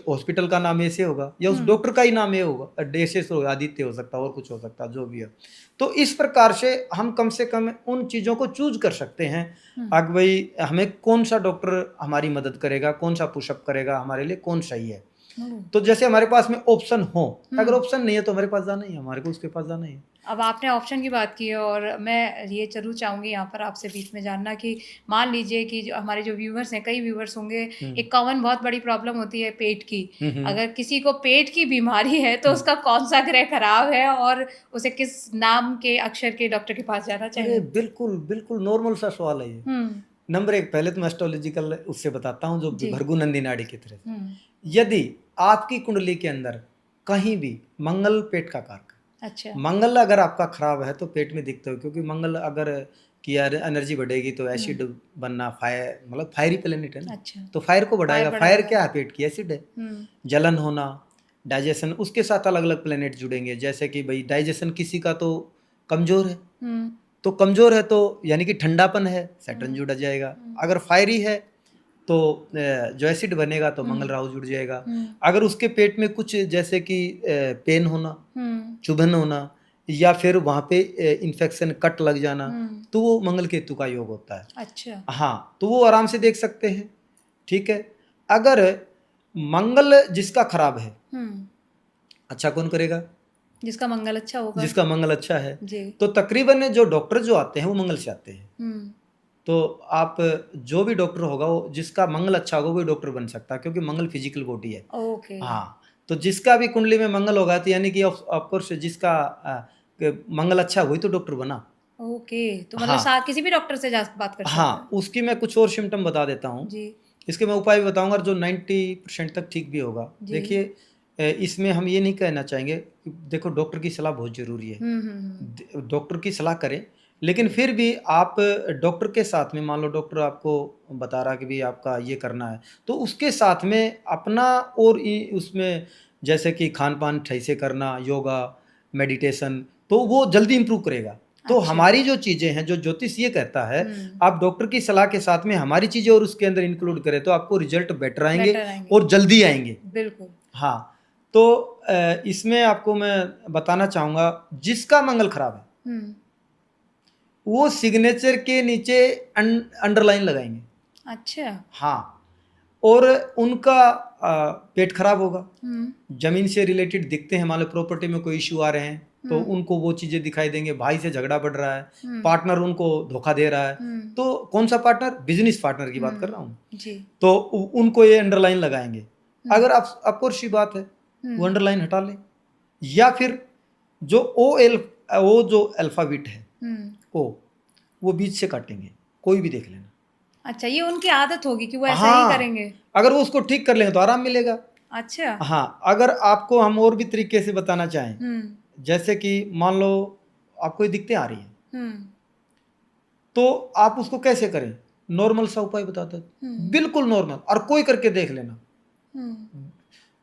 हॉस्पिटल का नाम ए से होगा या उस डॉक्टर का ही नाम ए होगा, डे से शुरू होगा, आदित्य हो सकता है और कुछ हो सकता है, जो भी है। तो इस प्रकार से हम कम से कम उन चीज़ों को चूज कर सकते हैं कि भाई हमें कौन सा डॉक्टर हमारी मदद करेगा, कौन सा पुशअप करेगा हमारे लिए, कौन सही है। ओह! तो जैसे हमारे पास में ऑप्शन हो, अगर ऑप्शन नहीं है तो हमारे पास जाना ही है, हमारे को उसके पास जाना ही है। अब आपने ऑप्शन की बात की है और मैं ये ज़रूर चाहूँगी यहाँ पर आपसे बीच में जानना कि मान लीजिए कि जो हमारे जो व्यूअर्स हैं, कई व्यूअर्स होंगे, एक कॉमन बहुत बड़ी प्रॉब्लम होती है पेट की। अगर किसी को पेट की बीमारी है तो उसका कौन-सा ग्रह खराब है और उसे किस नाम के अक्षर के डॉक्टर के पास जाना अरे चाहिए? बिल्कुल, बिल्कुल नॉर्मल सा सवाल है ये। हुँ, नंबर 1 पहले तो मैं एस्ट्रोलॉजिकल उससे बताता हूँ जो जी। भृगु नंदी नाड़ी की तरह से। हुँ, यदि आपकी कुंडली के अंदर कहीं भी मंगल पेट का कारक है, अच्छा। मंगल अगर आपका खराब है तो पेट में दिक्कत हो, क्योंकि मंगल अगर की एनर्जी बढ़ेगी तो एसिड बनना, फायर मतलब फायरी प्लेनेट है ना, अच्छा। तो फायर को बढ़ाएगा। फायर बढ़ाएगा। क्या है? पेट की एसिड है। हुँ, जलन होना, डाइजेशन, उसके साथ अलग अलग प्लेनेट जुड़ेंगे। जैसे कि भाई डाइजेशन किसी का तो कमजोर है, हुँ, तो कमजोर है तो यानी कि ठंडापन है, सैटर्न जुड़ जाएगा। अगर फायरी है तो जो एसिड बनेगा तो मंगल राहु जुड़ जाएगा। अगर उसके पेट में कुछ जैसे कि पेन होना, हुँ, चुभन होना, या फिर वहाँ पे इन्फेक्शन, कट लग जाना, तो वो मंगल केतु का योग होता है। अच्छा। हाँ, तो वो आराम से देख सकते हैं। ठीक है। अगर मंगल जिसका खराब है, हुँ, अच्छा कौन करेगा? जिसका मंगल अच्छा होगा। जिसका मंगल अच्छा है। जी। तो तकरीबन जो डॉक्टर जो आते हैं वो मंगल से आते हैं। हुँ, तो आप जो भी डॉक्टर होगा वो जिसका मंगल अच्छा होगा वही डॉक्टर बन सकता है, क्योंकि मंगल फिजिकल बॉडी है। ओके। हाँ, तो जिसका भी कुंडली में मंगल होगा तो यानी कि ऑफ कोर्स जिसका मंगल अच्छा वही तो डॉक्टर बना। ओके, तो मतलब हाँ, सा किसी भी डॉक्टर से जा बात कर सकते हैं। हाँ, उसकी मैं कुछ और सिम्टम बता देता हूँ। जी, इसके मैं उपाय भी बताऊंगा जो 90% तक ठीक भी होगा। जी। देखिए, इसमें हम ये नहीं कहना चाहेंगे कि देखो डॉक्टर की सलाह बहुत ज़रूरी है। डॉक्टर की सलाह करें, लेकिन फिर भी आप डॉक्टर के साथ में, मान लो डॉक्टर आपको बता रहा कि भाई आपका ये करना है, तो उसके साथ में अपना और उसमें जैसे कि खान पान सही से करना, योगा, मेडिटेशन, तो वो जल्दी इम्प्रूव करेगा। तो अच्छा। हमारी जो चीज़ें हैं, जो ज्योतिष ये कहता है, आप डॉक्टर की सलाह के साथ में हमारी चीज़ें और उसके अंदर इंक्लूड करें तो आपको रिजल्ट बेटर आएंगे बेटर आएँगे। और जल्दी आएंगे। बिल्कुल। हाँ, तो इसमें आपको मैं बताना चाहूँगा जिसका मंगल खराब है हुँ, वो सिग्नेचर के नीचे अंडरलाइन लगाएंगे। अच्छा। हाँ, और उनका पेट खराब होगा, हुँ, जमीन से रिलेटेड दिखते हैं, मान लो प्रॉपर्टी में कोई इशू आ रहे हैं तो उनको वो चीज़ें दिखाई देंगे। भाई से झगड़ा बढ़ रहा है, पार्टनर उनको धोखा दे रहा है, तो कौन सा पार्टनर? बिजनेस पार्टनर की बात कर रहा हूँ। जी। तो उनको ये अंडरलाइन लगाएंगे। अगर आप ऑफकोर्स सी बात है वो अंडरलाइन हटा ले, या फिर जो वो जो अल्फाबेट है ओ, वो बीच से काटेंगे, कोई भी देख लेना। अच्छा, ये उनकी आदत होगी कि वो ऐसा ही हाँ, करेंगे। अगर वो उसको ठीक कर लेंगे तो आराम मिलेगा। अच्छा। हाँ, अगर आपको हम और भी तरीके से बताना चाहें, हुँ, जैसे कि मान लो आपको ये दिक्कतें आ रही हैं, हुँ, तो आप उसको कैसे करें? नॉर्मल सा उपाय बताता हूँ, बिल्कुल नॉर्मल, और कोई करके देख लेना। हुँ,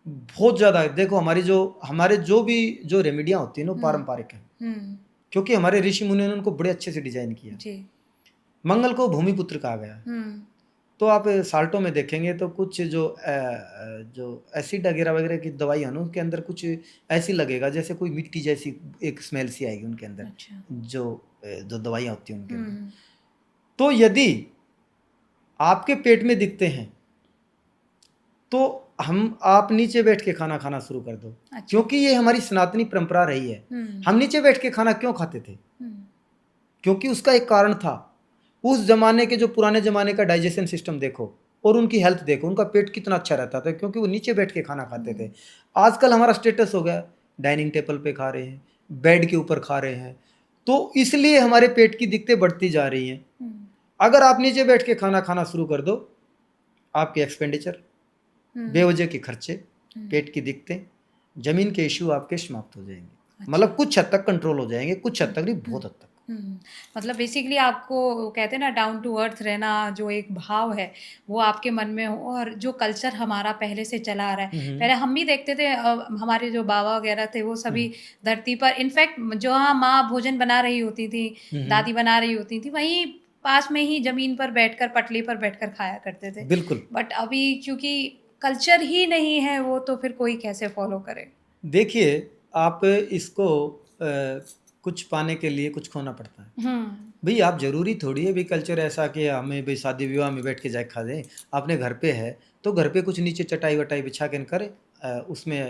बहुत ज़्यादा है। देखो हमारे जो भी जो रेमेडियाँ होती हैं ना पारंपरिक है, हुँ, क्योंकि हमारे ऋषि मुनियों ने उनको बड़े अच्छे से डिजाइन किया। जी। मंगल को भूमिपुत्र कहा गया है। हुँ, तो आप साल्टों में देखेंगे तो कुछ जो एसिड वगैरह वगैरह की दवाई है ना उसके अंदर कुछ ऐसी लगेगा जैसे कोई मिट्टी जैसी एक स्मेल सी आएगी उनके अंदर, अच्छा। जो दवाइयाँ होती हैं उनके अंदर। हुँ, तो यदि आपके पेट में दिखते हैं तो आप नीचे बैठ के खाना खाना शुरू कर दो, अच्छा। क्योंकि ये हमारी सनातनी परंपरा रही है। हम नीचे बैठ के खाना क्यों खाते थे? क्योंकि उसका एक कारण था। उस जमाने के जो पुराने जमाने का डाइजेशन सिस्टम देखो और उनकी हेल्थ देखो, उनका पेट कितना अच्छा रहता था, क्योंकि वो नीचे बैठ के खाना खाते थे। आजकल हमारा स्टेटस हो गया डाइनिंग टेबल पे खा रहे हैं, बेड के ऊपर खा रहे हैं, तो इसलिए हमारे पेट की दिक्कतें बढ़ती जा रही हैं। अगर आप नीचे बैठ के खाना खाना शुरू कर दो, आपके एक्सपेंडिचर, हम्म, बेवजह के खर्चे, हम्म, पेट की दिक्कतें, जमीन के इशू आपके समाप्त हो जाएंगे। अच्छा, मतलब कुछ हद तक कंट्रोल हो जाएंगे, कुछ हद तक नहीं, बहुत हद तक। हम्म। मतलब बेसिकली आपको वो कहते हैं ना डाउन टू अर्थ रहना, जो एक भाव है वो आपके मन में हो, और जो कल्चर हमारा पहले से चला आ रहा है, हम्म, पहले हम भी देखते थे, हमारे जो बाबा वगैरह थे वो सभी हम्म, धरती पर, इनफैक्ट जो हाँ माँ भोजन बना रही होती थी, हम्म, दादी बना रही होती थी, वहीं पास में ही जमीन पर बैठकर, पटली पर बैठकर खाया करते थे। बिल्कुल। बट अभी क्योंकि कल्चर ही नहीं है वो, तो फिर कोई कैसे फॉलो करे? देखिए, आप इसको कुछ पाने के लिए कुछ खोना पड़ता है। हम्म, भाई आप जरूरी थोड़ी है भी कल्चर ऐसा कि हमें भाई शादी विवाह में बैठ के जाए खा दें। अपने घर पे है तो घर पे कुछ नीचे चटाई वटाई बिछा के करें, उसमें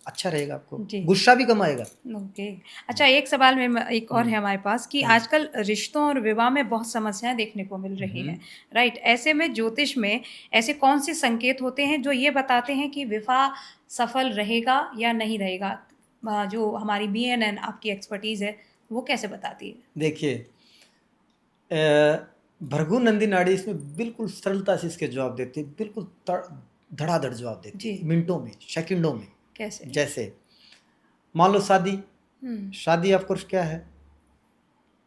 अच्छा रहेगा, आपको जी, गुस्सा भी कम आएगा। ओके। अच्छा, एक सवाल में एक और हम्म, है हमारे पास कि हम्म, आजकल रिश्तों और विवाह में बहुत समस्याएं देखने को मिल रही हम्म। हैं, राइट? ऐसे में ज्योतिष में ऐसे कौन से संकेत होते हैं जो ये बताते हैं कि विवाह सफल रहेगा या नहीं रहेगा? जो हमारी BNN आपकी एक्सपर्टीज है वो कैसे बताती है? देखिए, भृगु नंदी नाड़ी इसमें बिल्कुल सरलता से इसके जवाब देती है, बिल्कुल धड़ाधड़ जवाब देती जी, है, मिनटों में, सेकंडों में। कैसे? जैसे मान लो शादी, हम्म, शादी ऑफ कोर्स क्या है,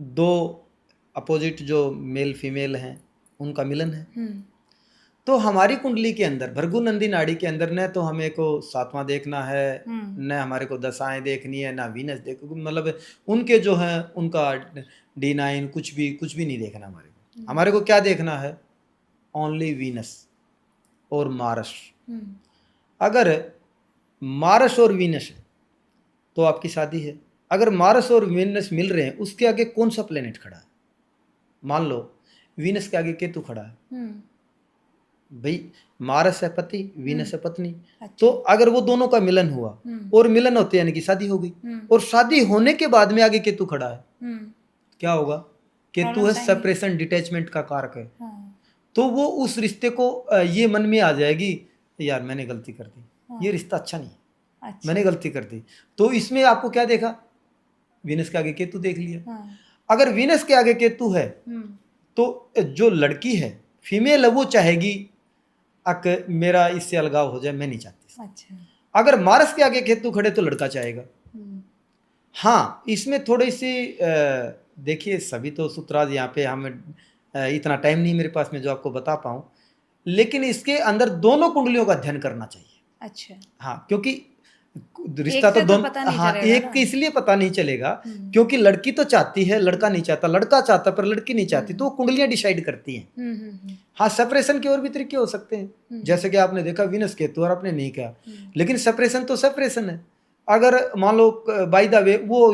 दो अपोजिट जो मेल फीमेल हैं उनका मिलन है। हम्म, तो हमारी कुंडली के अंदर, भृगु नंदी नाड़ी के अंदर, न तो हमें को सातवां देखना है, हम्म, न हमारे को दशाएं देखनी है, ना वीनस मतलब उनके जो है उनका D9 कुछ भी नहीं देखना हमारे को। हमारे को क्या देखना है, ओनली वीनस और मार्स। हम्म, अगर मार्स और वीनस है तो आपकी शादी है। अगर मार्स और वीनस मिल रहे हैं, उसके आगे कौन सा प्लेनेट खड़ा है? मान लो वीनस के आगे केतु खड़ा है, हम्म, भाई मार्स है पति, वीनस है पत्नी। तो अच्छा, अगर वो दोनों का मिलन हुआ, और मिलन होते यानी कि शादी हो गई, और शादी होने के बाद में आगे केतु खड़ा है, क्या होगा? केतु है प्रॉब्लम्स आएंगी। सेपरेशन डिटैचमेंट का कारक है। हाँ, तो वो उस रिश्ते को ये मन में आ जाएगी, यार मैंने गलती कर दी, हाँ, ये रिश्ता अच्छा नहीं है, अच्छा, मैंने गलती कर दी। तो इसमें आपको क्या देखा, वीनस के आगे केतु देख लिया। हाँ, अगर वीनस के आगे केतु है तो जो लड़की है, फीमेल है, वो चाहेगी अक मेरा इससे अलगाव हो जाए, मैं नहीं चाहती। अच्छा, अगर मार्स के आगे केतु खड़े तो लड़का चाहेगा। हाँ, इसमें थोड़ी सी देखिए, सभी तो सूत्राज यहाँ पे हम इतना टाइम नहीं मेरे पास में जो आपको बता पाऊँ, लेकिन इसके अंदर दोनों कुंडलियों का अध्ययन करना चाहिए। अच्छा, हाँ, क्योंकि रिश्ता एक तो से तो दोनों, पता नहीं हाँ चलेगा एक ना। के इसलिए पता नहीं चलेगा क्योंकि लड़की तो चाहती है, लड़का नहीं चाहता, लड़का चाहता पर लड़की नहीं चाहती, तो वो कुंडलियां डिसाइड करती हैं। हाँ, सेपरेशन के और भी तरीके हो सकते हैं, जैसे कि आपने देखा वीनस केतु और आपने नहीं कहा, लेकिन सेपरेशन तो सेपरेशन है। अगर मान लो बाय द वे वो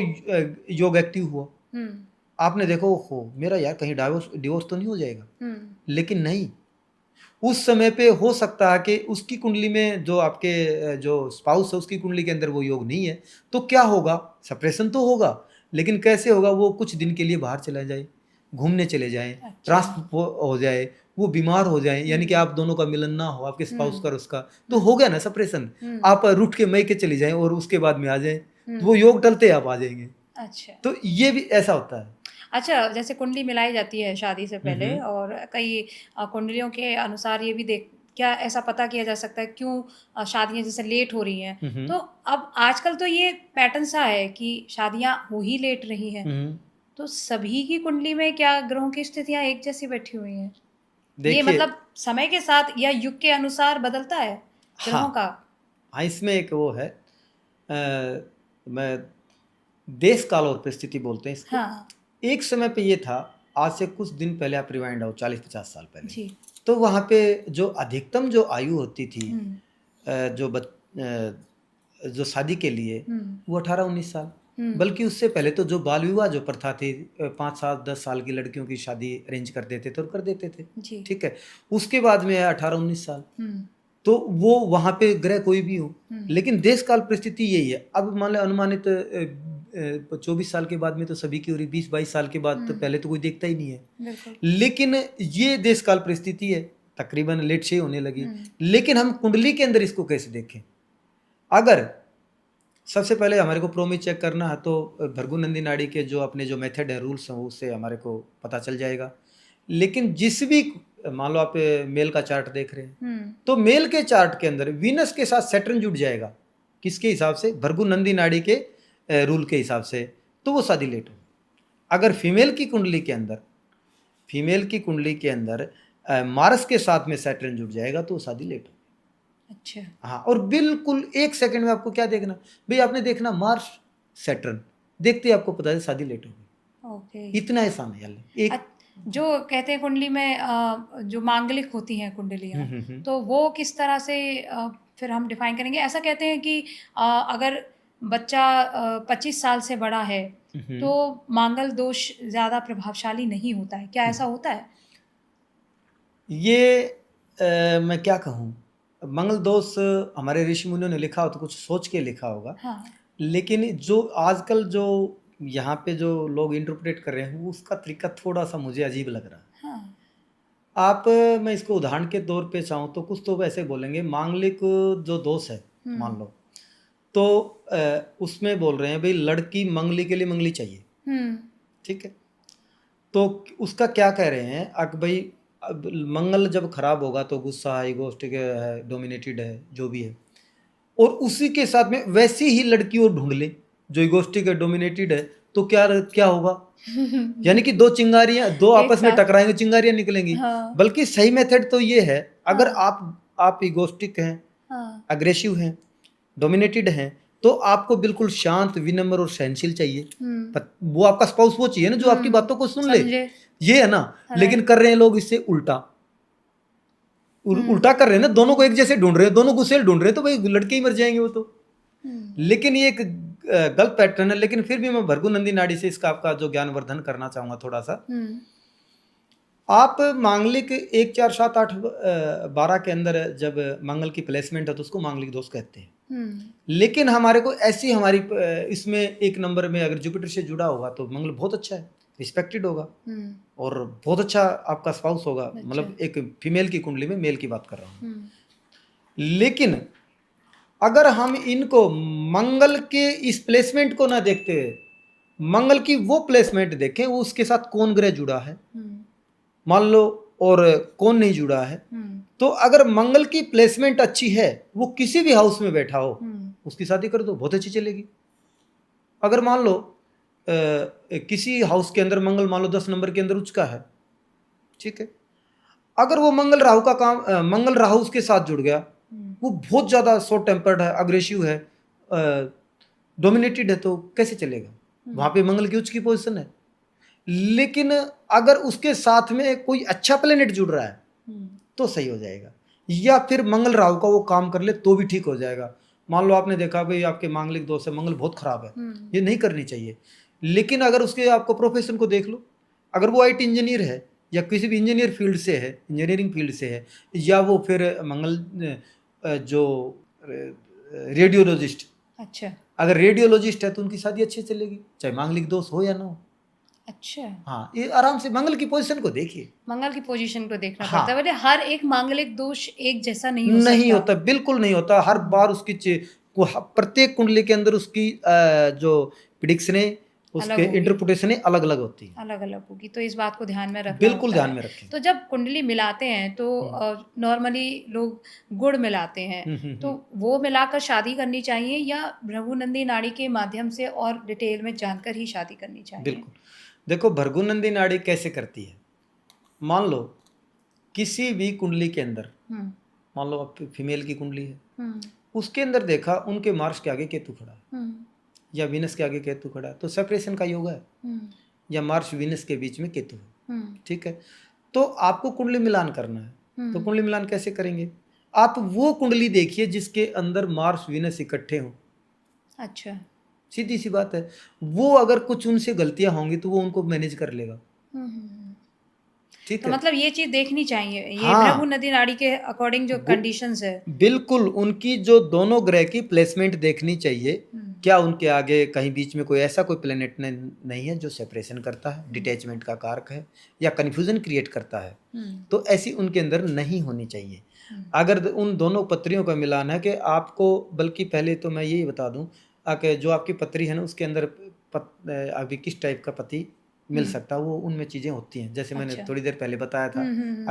योग एक्टिव हुआ, आपने देखो हो मेरा यार कहीं डिवोर्स तो नहीं हो जाएगा, लेकिन नहीं, उस समय पे हो सकता है कि उसकी कुंडली में जो आपके जो स्पाउस है उसकी कुंडली के अंदर वो योग नहीं है, तो क्या होगा, सेपरेशन तो होगा, लेकिन कैसे होगा, वो कुछ दिन के लिए बाहर चला जाए, घूमने चले जाएं, अच्छा, ट्रांसफर हो जाए, वो बीमार हो जाए, यानी कि आप दोनों का मिलन ना हो, आपके स्पाउस का और उसका, तो हो गया ना सेपरेशन। आप रूठ के मई के चले जाएं और उसके बाद में आ जाएं, तो वो योग टलते आप आ जाएंगे। अच्छा, तो ये भी ऐसा होता है। अच्छा, जैसे कुंडली मिलाई जाती है शादी से पहले, और कई कुंडलियों के अनुसार ये भी देख, क्या ऐसा पता किया जा सकता है क्यों शादियां जैसे लेट हो रही हैं? तो अब आजकल तो ये पैटर्न सा है कि शादियां हो ही लेट रही हैं, तो सभी की कुंडली में क्या ग्रहों की स्थितियां एक जैसी बैठी हुई हैं? ये देखिए, मतलब समय के साथ या युग के अनुसार बदलता है ग्रहों हाँ का? हाँ, इसमें एक वो है, मैं देश काल और परिस्थिति बोलते हैं इसको। हाँ, एक समय पे ये था, आज से कुछ दिन पहले आप रिवाइंड आओ 40-50 साल पहले, जी, तो वहाँ पे जो अधिकतम जो आयु होती थी, जो शादी के लिए, वो 18-19 साल, बल्कि उससे पहले तो जो बाल विवाह जो प्रथा थी, 5-7-10 साल की लड़कियों की शादी अरेंज कर देते थे और कर देते थे, जी, ठीक है। उसके बाद में है 18-19 साल, हम्म, तो वो वहाँ पे ग्रह कोई भी हो, लेकिन देश काल परिस्थिति यही है। अब मान लो अनुमानित 24 साल के बाद में तो सभी की हो रही, 20-22 साल के बाद तो पहले तो कोई देखता ही नहीं है, बिल्कुल, लेकिन ये देश काल परिस्थिति है, तकरीबन लेट से होने लगी। लेकिन हम कुंडली के अंदर इसको कैसे देखें? अगर सबसे पहले हमारे को प्रोमी चेक करना है तो भृगु नंदी नाड़ी के जो अपने जो मेथड है, रूल्स हैं, उससे हमारे को पता चल जाएगा। लेकिन जिस भी, मान लो आप मेल का चार्ट देख रहे हैं, हम्म, तो मेल के चार्ट के अंदर वीनस के साथ सैटर्न जुड़ जाएगा, किसके हिसाब से, भृगु नंदी नाड़ी के रूल के हिसाब से, तो वो शादी लेट होगी। अगर फीमेल की कुंडली के अंदर, मार्स के साथ में सैटर्न जुड़ जाएगा तो वो शादी लेट होगी। अच्छा, हाँ, और बिल्कुल 1 सेकंड में आपको क्या देखना भाई, आपने देखना मार्स सैटर्न, देखते ही आपको पता है शादी लेट होगी। ओके। इतना आसान है एक। जो कहते हैं कुंडली में जो मांगलिक होती हैं कुंडलियाँ, हम्म। तो वो किस तरह से फिर हम डिफाइन करेंगे? ऐसा कहते हैं कि अगर बच्चा 25 साल से बड़ा है तो मांगल दोष ज़्यादा प्रभावशाली नहीं होता है, क्या ऐसा होता है? ये मैं क्या कहूँ, मंगल दोष हमारे ऋषि मुनियों ने लिखा हो तो कुछ सोच के लिखा होगा, हाँ, लेकिन जो आजकल जो यहाँ पे जो लोग इंटरप्रेट कर रहे हैं उसका तरीका थोड़ा सा मुझे अजीब लग रहा है। हाँ, आप, मैं इसको उदाहरण के तौर पे चाहूँ तो कुछ तो वैसे बोलेंगे, मांगलिक जो दोष है मान लो, तो उसमें बोल रहे हैं भाई लड़की मंगली के लिए मंगली चाहिए, ठीक है, तो उसका क्या कह रहे हैं, अब भाई अब मंगल जब खराब होगा तो गुस्सा है, इगोस्टिक है, डोमिनेटेड है, जो भी है, और उसी के साथ में वैसी ही लड़की और ढूंढ ले जो इगोस्टिक है, डोमिनेटेड है, तो क्या क्या होगा, यानी कि दो चिंगारियां, दो एक आपस में साथ, टकराएंगे, चिंगारियां निकलेंगी। हाँ, बल्कि सही मेथड तो ये है, अगर हाँ, आप इगोस्टिक हैं, हाँ, अग्रेसिव हैं, डोमिनेटेड हैं, तो आपको बिल्कुल शांत, विनम्र और सहनशील चाहिए। वो आपका स्पाउस वो चाहिए ना जो आपकी बातों को सुन ले, समझे, ये है ना। लेकिन कर रहे हैं लोग इससे उल्टा, उल्टा कर रहे हैं ना, दोनों को एक जैसे ढूंढ रहे हैं, दोनों गुस्सेल ढूंढ रहे हैं, तो भाई लड़के ही मर जाएंगे वो तो। लेकिन ये एक गलत पैटर्न है। लेकिन फिर भी मैं भृगु नंदी नाड़ी से इसका आपका जो ज्ञानवर्धन करना चाहूंगा थोड़ा सा। आप मांगलिक 1 4 7 8 12 के अंदर जब मंगल की प्लेसमेंट है तो उसको मांगलिक दोष कहते हैं। लेकिन हमारे को ऐसी हमारी इसमें 1 नंबर में अगर जुपिटर से जुड़ा होगा तो मंगल बहुत अच्छा है, रिस्पेक्टेड होगा और बहुत अच्छा आपका स्पाउस होगा। अच्छा। मतलब एक फीमेल की कुंडली में मेल की बात कर रहा हूँ। लेकिन अगर हम इनको मंगल के इस प्लेसमेंट को ना देखते हुए मंगल की वो प्लेसमेंट देखें, वो उसके साथ कौन ग्रह जुड़ा है मान लो और कौन नहीं जुड़ा है, तो अगर मंगल की प्लेसमेंट अच्छी है, वो किसी भी हाउस में बैठा हो, उसकी शादी कर दो, बहुत अच्छी चलेगी। अगर मान लो किसी हाउस के अंदर मंगल मान लो 10 नंबर के अंदर उचका है, ठीक है, अगर वो मंगल राहु का काम मंगल राहु उसके साथ जुड़ गया, वो बहुत ज्यादा शॉर्ट टेम्पर्ड है, अग्रेसिव है, डोमिनेटेड है, तो कैसे चलेगा? वहां पे मंगल की उच्च की पोजीशन है। लेकिन अगर उसके साथ में कोई अच्छा प्लेनेट जुड़ रहा है तो सही हो जाएगा, या फिर मंगल राहु का वो काम कर ले तो भी ठीक हो जाएगा। मान लो आपने देखा भाई आपके मांगलिक दोष है, मंगल बहुत खराब है, ये नहीं करनी चाहिए। लेकिन अगर उसके आपको प्रोफेशन को देख लो, अगर वो IT इंजीनियर है या किसी भी इंजीनियर फील्ड से है, इंजीनियरिंग फील्ड से है, या वो फिर मंगल जो रेडियोलॉजिस्ट, अच्छा, अगर रेडियोलॉजिस्ट है तो उनकी शादी अच्छी चलेगी, चाहे मांगलिक दोष हो या ना हो। अच्छा, हाँ, ये आराम से मंगल की पोजीशन को देखिए, मंगल की पोजीशन को देखना हाँ, पड़ता है। बोले हर एक मांगलिक दोष एक जैसा नहीं नहीं सकता। होता, बिल्कुल नहीं होता। हर बार उसकी प्रत्येक कुंडली के अंदर उसकी जो प्रिडिक्शनें, उसके इंटरप्रिटेशनें अलग अलग होती है, अलग अलग होगी, तो इस बात को ध्यान में रखना बिल्कुल होता ध्यान है। में रखें। तो जब कुंडली मिलाते हैं तो नॉर्मली लोग गुड़ मिलाते हैं, तो वो मिलाकर शादी करनी चाहिए या भृगुनंदी नाड़ी के माध्यम से और डिटेल में जानकर ही शादी करनी चाहिए? बिल्कुल, देखो भृगुनंदी नाड़ी कैसे करती है। मान लो किसी भी कुंडली के अंदर, मान लो आप फीमेल की कुंडली है, उसके अंदर देखा उनके मार्स के आगे केतु खड़ा है या वीनस के आगे केतु खड़ा है, तो सेपरेशन का योग है, या मार्स वीनस के बीच में केतु है, ठीक है। तो आपको कुंडली मिलान करना है, तो कुंडली मिलान कैसे करेंगे? आप वो कुंडली देखिए जिसके अंदर मार्स वीनस इकट्ठे हों। अच्छा, सीधी सी बात है। वो अगर कुछ उनसे गलतियां होंगी तो वो उनको मैनेज कर लेगा, ठीक तो है। मतलब ये चीज देखनी चाहिए, ये हाँ, भृगुनंदी नाड़ी के अकॉर्डिंग जो कंडीशंस है, बिल्कुल उनकी जो दोनों ग्रह की प्लेसमेंट देखनी चाहिए। क्या उनके आगे कहीं बीच में कोई ऐसा कोई प्लेनेट नहीं है जो सेपरेशन करता है, डिटैचमेंट का कारक है या कन्फ्यूजन क्रिएट करता है, तो ऐसी उनके अंदर नहीं होनी चाहिए। अगर उन दोनों पत्रियों का मिलान है कि आपको, बल्कि पहले तो मैं यही बता दूं कि जो आपकी पत्री है ना उसके अंदर अभी किस टाइप का पति मिल सकता, वो उनमें चीजें होती हैं, जैसे मैंने अच्छा। थोड़ी देर पहले बताया था।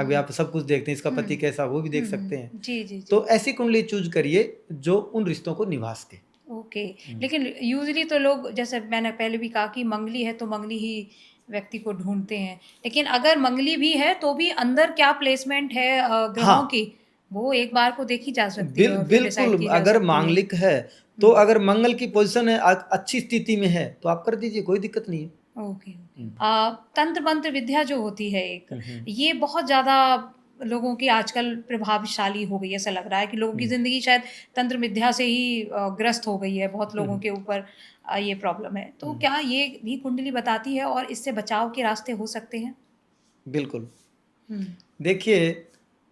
अभी आप सब कुछ देखते हैं, इसका पति कैसा, वो भी देख सकते हैं। जी जी जी। तो ऐसी कुंडली चूज करिए जो उन रिश्तों को निभा सके। ओके। लेकिन यूजली तो लोग, जैसे मैंने पहले भी कहा कि मंगली है तो मंगली ही व्यक्ति को ढूंढते हैं, लेकिन अगर मंगली भी है तो भी अंदर क्या प्लेसमेंट है ग्रहों हाँ, की, वो एक बार को देखी जा सकती है और फिर डिसाइड बिल्कुल, की जा अगर सकती है। मांगलिक है तो अगर मंगल की पोजीशन है अच्छी स्थिति में है तो आप कर दीजिए, कोई दिक्कत नहीं है। ओके। तंत्र मंत्र विद्या जो होती है एक, ये बहुत ज्यादा लोगों की आजकल प्रभावशाली हो गई है। ऐसा लग रहा है कि लोगों की जिंदगी शायद तंत्र विद्या से ही ग्रस्त हो गई है। बहुत लोगों के ऊपर ये प्रॉब्लम है। तो क्या ये भी कुंडली बताती है और इससे बचाव के रास्ते हो सकते हैं? बिल्कुल। हम्म देखिए,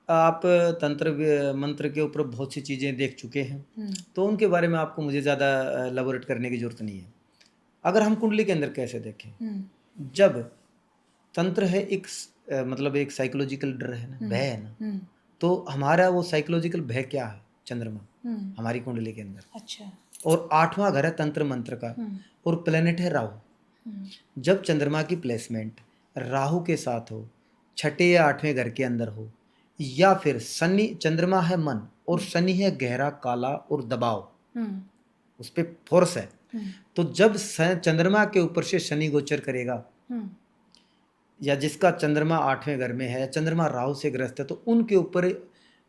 आप तंत्र मंत्र के ऊपर बहुत सी चीज़ें देख चुके हैं, तो उनके बारे में आपको मुझे ज़्यादा एलाबोरेट करने की ज़रूरत नहीं है। अगर हम कुंडली के अंदर कैसे देखें, जब तंत्र है एक मतलब एक साइकोलॉजिकल डर है ना, भय है ना, तो हमारा वो साइकोलॉजिकल भय क्या है? चंद्रमा हमारी कुंडली के अंदर। अच्छा। और 8वां घर है तंत्र मंत्र का, और प्लेनेट है राहु। जब चंद्रमा की प्लेसमेंट राहु के साथ हो, 6ठे या 8वें घर के अंदर हो, या फिर शनि, चंद्रमा है मन और शनि है गहरा काला और दबाव, उस पे फोर्स है। तो जब चंद्रमा के ऊपर से शनि गोचर करेगा, या जिसका चंद्रमा 8वें घर में है, चंद्रमा राहु से ग्रस्त है, तो उनके ऊपर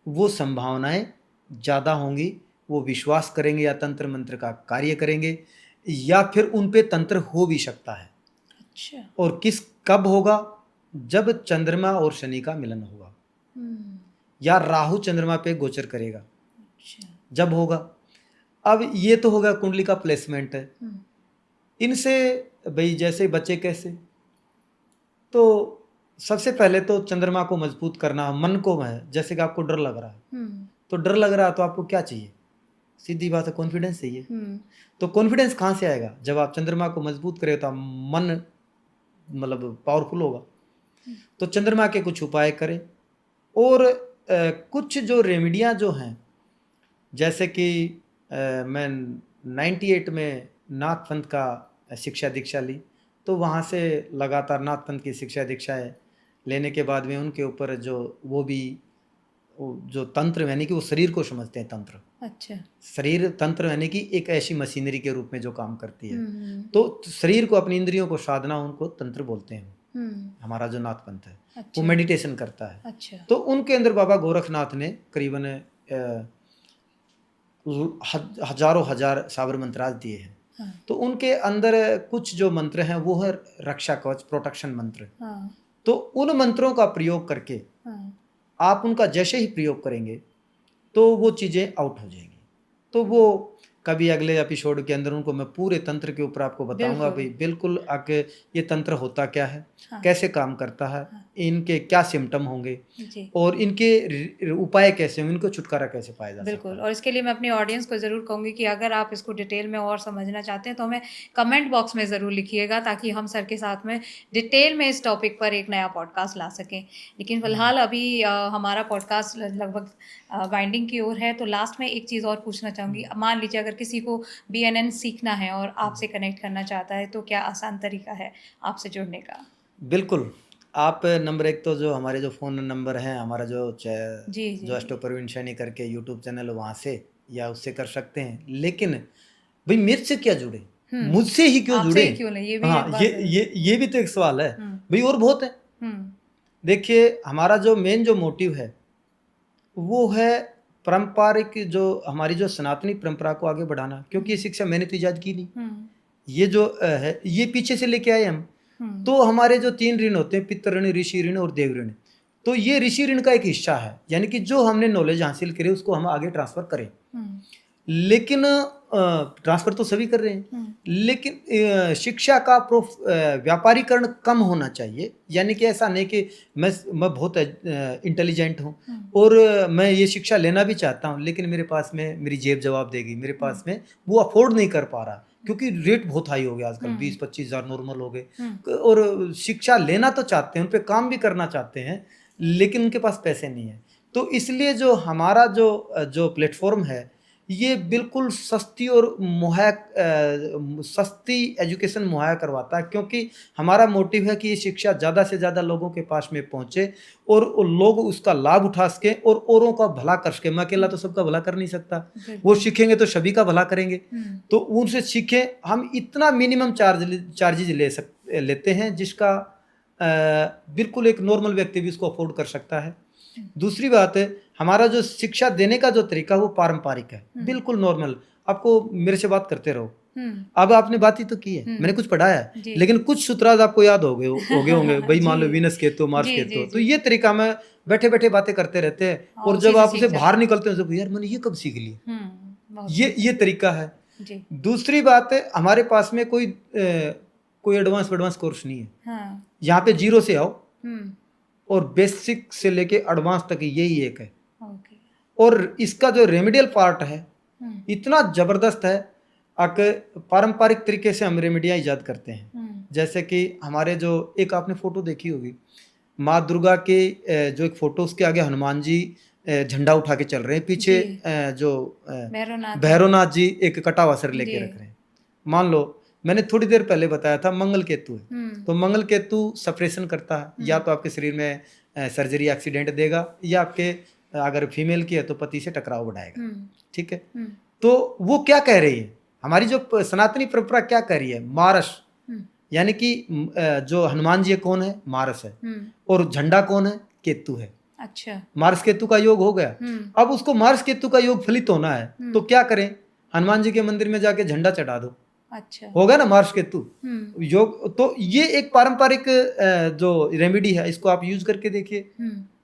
वो संभावनाएं ज़्यादा होंगी, वो विश्वास करेंगे या तंत्र मंत्र का कार्य करेंगे, या फिर उन पे तंत्र हो भी सकता है। अच्छा। और कब होगा? जब चंद्रमा और शनि का मिलन होगा, या राहु चंद्रमा पे गोचर करेगा, जब होगा। अब ये तो होगा कुंडली का प्लेसमेंट है। इनसे भाई जैसे बचे कैसे? तो सबसे पहले तो चंद्रमा को मजबूत करना, मन को है। जैसे कि आपको डर लग रहा है, तो डर लग रहा है तो आपको क्या चाहिए? सीधी बात है, कॉन्फिडेंस चाहिए। तो कॉन्फिडेंस कहाँ से आएगा? जब आप चंद्रमा को मजबूत करें तो मन मतलब पावरफुल होगा। तो चंद्रमा के कुछ उपाय करें, और कुछ जो रेमेडियाँ जो हैं, जैसे कि मैं 98 में नाथ पंथ का शिक्षा दीक्षा ली, तो वहाँ से लगातार नाथ पंथ की शिक्षा दीक्षाएँ लेने के बाद में उनके ऊपर जो वो भी जो तंत्र यानी कि वो शरीर को समझते हैं तंत्र। अच्छा। शरीर तंत्र यानी कि एक ऐसी मशीनरी के रूप में जो काम करती है। तो शरीर को, अपनी इंद्रियों को साधना, उनको तंत्र बोलते हैं। हमारा जो नाथ पंथ है, अच्छा। वो मेडिटेशन करता है। अच्छा। तो उनके अंदर बाबा गोरखनाथ ने करीबन हजारों हजार साबर मंत्रास दिए हैं। तो उनके अंदर कुछ जो मंत्र हैं वो है रक्षा कवच, प्रोटेक्शन मंत्र। तो उन मंत्रों का प्रयोग करके आप उनका जैसे ही प्रयोग करेंगे तो वो चीज़ें आउट हो जाएंगी। तो वो कभी अगले एपिसोड के अंदर उनको मैं पूरे तंत्र के ऊपर आपको बताऊंगा भाई, बिल्कुल आके ये तंत्र होता क्या है, कैसे काम करता है, इनके क्या सिम्टम होंगे, और इनके उपाय कैसे होंगे, इनको छुटकारा कैसे पाया जा सकता है। बिल्कुल। और इसके लिए मैं अपनी ऑडियंस को ज़रूर कहूँगी कि अगर आप इसको डिटेल में और समझना चाहते हैं तो हमें कमेंट बॉक्स में ज़रूर लिखिएगा, ताकि हम सर के साथ में डिटेल में इस टॉपिक पर एक नया पॉडकास्ट ला सकें। लेकिन फ़िलहाल अभी हमारा पॉडकास्ट लगभग वाइंडिंग की ओर है, तो लास्ट में एक चीज़ और पूछना चाहूँगी। मान लीजिए अगर किसी को BNN सीखना है और आपसे कनेक्ट करना चाहता है, तो क्या आसान तरीका है आपसे जुड़ने का? बिल्कुल, आप नंबर 1 तो जो हमारे जो फ़ोन नंबर हैं, हमारा जो जी। जो अष्टो प्रवीण सैनी करके यूट्यूब चैनल, वहाँ से या उससे कर सकते हैं। लेकिन भाई मेरे से क्या जुड़े, मुझसे ही क्यों जुड़े? क्यों नहीं, ये भी हाँ, ये भी तो एक सवाल है भाई, और बहुत है। देखिए, हमारा जो मेन जो मोटिव है वो है पारंपरिक, जो हमारी जो सनातनी परंपरा को आगे बढ़ाना। क्योंकि ये शिक्षा मैंने तो ईजाद की नहीं, ये जो है ये पीछे से लेके आए हम। तो हमारे जो 3 ऋण होते हैं, पितृ ऋण, ऋषि ऋण और देव ऋण। तो ये ऋषि ऋण का एक हिस्सा है, यानी कि जो हमने नॉलेज हासिल करी उसको हम आगे ट्रांसफर करें। लेकिन ट्रांसफर तो सभी कर रहे हैं, लेकिन शिक्षा का व्यापारीकरण कम होना चाहिए। यानी कि ऐसा नहीं कि मैं बहुत इंटेलिजेंट हूँ और मैं ये शिक्षा लेना भी चाहता हूँ, लेकिन मेरे पास में मेरी जेब जवाब देगी, मेरे पास में वो अफोर्ड नहीं कर पा रहा, क्योंकि रेट बहुत हाई हो गया आजकल, 20-25 हज़ार नॉर्मल हो गए। और शिक्षा लेना तो चाहते हैं, उन पर काम भी करना चाहते हैं, लेकिन उनके पास पैसे नहीं है। तो इसलिए जो हमारा जो प्लेटफॉर्म है, ये बिल्कुल सस्ती और सस्ती एजुकेशन मुहैया करवाता है, क्योंकि हमारा मोटिव है कि ये शिक्षा ज़्यादा से ज़्यादा लोगों के पास में पहुँचे और लोग उसका लाभ उठा सकें और औरों का भला कर सकें। मैं अकेला तो सबका भला कर नहीं सकता, वो सीखेंगे तो सभी का भला करेंगे। तो उनसे सीखें। हम इतना मिनिमम चार्जेज लेते हैं जिसका बिल्कुल एक नॉर्मल व्यक्ति भी उसको अफोर्ड कर सकता है। दूसरी बात है, हमारा जो शिक्षा देने का जो तरीका है वो पारंपरिक है, बिल्कुल नॉर्मल। आपको मेरे से बात करते रहो, अब आपने बात ही तो की है, मैंने कुछ पढ़ाया है, लेकिन कुछ सूत्राज आपको याद हो गए होंगे भाई, मान लो वीनस केतु, मार्स केतु, तो ये तरीका में बैठे बैठे बातें करते रहते हैं और जब आप उसे बाहर निकलते हैं तो यार मैंने ये कब सीख लिया, ये तरीका है। दूसरी बात है, हमारे पास में कोई एडवांस कोर्स नहीं है। यहाँ पे जीरो से आओ और बेसिक से लेके एडवांस तक यही एक है। और इसका जो रेमेडियल पार्ट है इतना जबरदस्त है कि पारंपरिक तरीके से हम रेमेडियाँ ईजाद करते हैं। जैसे कि हमारे जो एक आपने फोटो देखी होगी माँ दुर्गा के, जो एक फोटो, उसके आगे हनुमान जी झंडा उठा के चल रहे हैं, पीछे जो भैरवनाथ जी एक कटा हुआ सर लेके रख रहे हैं। मान लो मैंने थोड़ी देर पहले बताया था मंगल केतु है, तो मंगल केतु सप्रेशन करता है, या तो आपके शरीर में सर्जरी एक्सीडेंट देगा, या आपके अगर फीमेल की है तो पति से टकराव बढ़ाएगा। ठीक है, तो वो क्या कह रही है, हमारी जो सनातनी परंपरा क्या कह रही है, मारस, यानी कि जो हनुमान जी कौन है, मारस है, और झंडा कौन है, केतु है। अच्छा, मार्स केतु का योग हो गया। अब उसको मार्स केतु का योग फलित होना है तो क्या करें, हनुमान जी के मंदिर में जाके झंडा चढ़ा दो। अच्छा, हो गया ना मार्स केतु योग। तो ये एक पारंपरिक जो रेमेडी है, इसको आप यूज करके देखिए,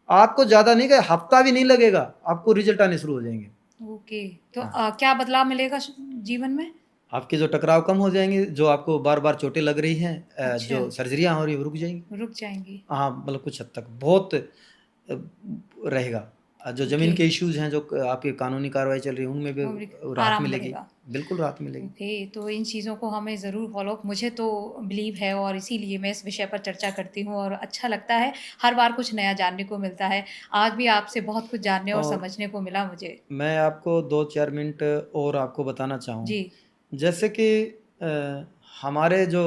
आपको ज्यादा नहीं, हफ्ता भी नहीं लगेगा, आपको रिजल्ट आने शुरू हो जाएंगे। ओके, तो क्या बदलाव मिलेगा जीवन में? आपके जो टकराव कम हो जाएंगे, जो आपको बार बार चोटें लग रही हैं, अच्छा, जो सर्जरियां हो रही है रुक जाएंगी। हाँ, मतलब कुछ हद तक बहुत रहेगा। जो जमीन के इश्यूज हैं, जो आपकी कानूनी कार्रवाई चल रही है, उनमें भी राहत मिलेगी, बिल्कुल राहत मिलेगी। ओके, तो इन चीज़ों को हमें ज़रूर फॉलो, मुझे तो बिलीव है और इसीलिए मैं इस विषय पर चर्चा करती हूँ और अच्छा लगता है, हर बार कुछ नया जानने को मिलता है। आज भी आपसे बहुत कुछ जानने और समझने को मिला मुझे। मैं आपको 2-4 मिनट और आपको बताना चाहूँ जी, जैसे कि हमारे जो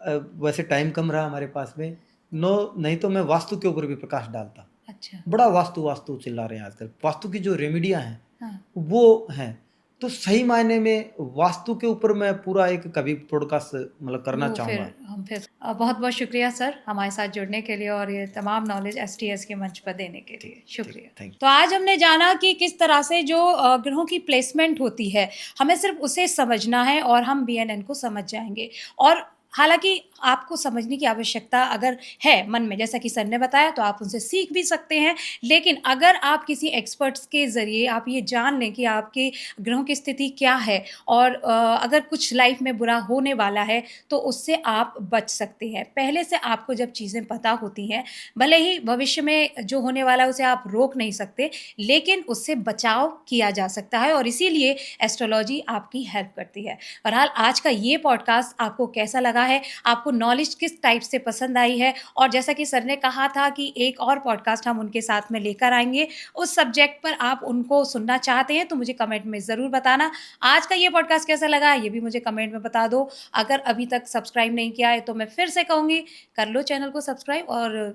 वैसे टाइम कम रहा हमारे पास में, नहीं तो मैं वास्तु के ऊपर भी प्रकाश डालता। अच्छा, बड़ा वास्तु चिल्ला रहे हैं आजकल, वास्तु की जो रेमेडियां हैं, हाँ, वो हैं, तो सही मायने में वास्तु के ऊपर मैं पूरा एक कभी पॉडकास्ट मतलब करना चाहूँगा। फिर बहुत बहुत शुक्रिया सर हमारे साथ जुड़ने के लिए और ये तमाम नॉलेज STS के मंच पर देने के लिए, शुक्रिया। तो आज हमने जाना कि किस तरह से जो ग्रहों की प्लेसमेंट होती है, हमें सिर्फ उसे समझना है और हम BNN को समझ जाएंगे। और हालांकि आपको समझने की आवश्यकता अगर है मन में, जैसा कि सर ने बताया, तो आप उनसे सीख भी सकते हैं, लेकिन अगर आप किसी एक्सपर्ट्स के ज़रिए आप ये जान लें कि आपके ग्रहों की स्थिति क्या है और अगर कुछ लाइफ में बुरा होने वाला है तो उससे आप बच सकते हैं। पहले से आपको जब चीज़ें पता होती हैं, भले ही भविष्य में जो होने वाला है उसे आप रोक नहीं सकते, लेकिन उससे बचाव किया जा सकता है और इसीलिए एस्ट्रोलॉजी आपकी हेल्प करती है। बहरहाल आज का ये पॉडकास्ट आपको कैसा लगा है, आपको नॉलेज किस टाइप से पसंद आई है, और जैसा कि सर ने कहा था कि एक और पॉडकास्ट हम उनके साथ में लेकर आएंगे, उस सब्जेक्ट पर आप उनको सुनना चाहते हैं तो मुझे कमेंट में ज़रूर बताना। आज का ये पॉडकास्ट कैसा लगा ये भी मुझे कमेंट में बता दो। अगर अभी तक सब्सक्राइब नहीं किया है तो मैं फिर से कहूँगी, कर लो चैनल को सब्सक्राइब और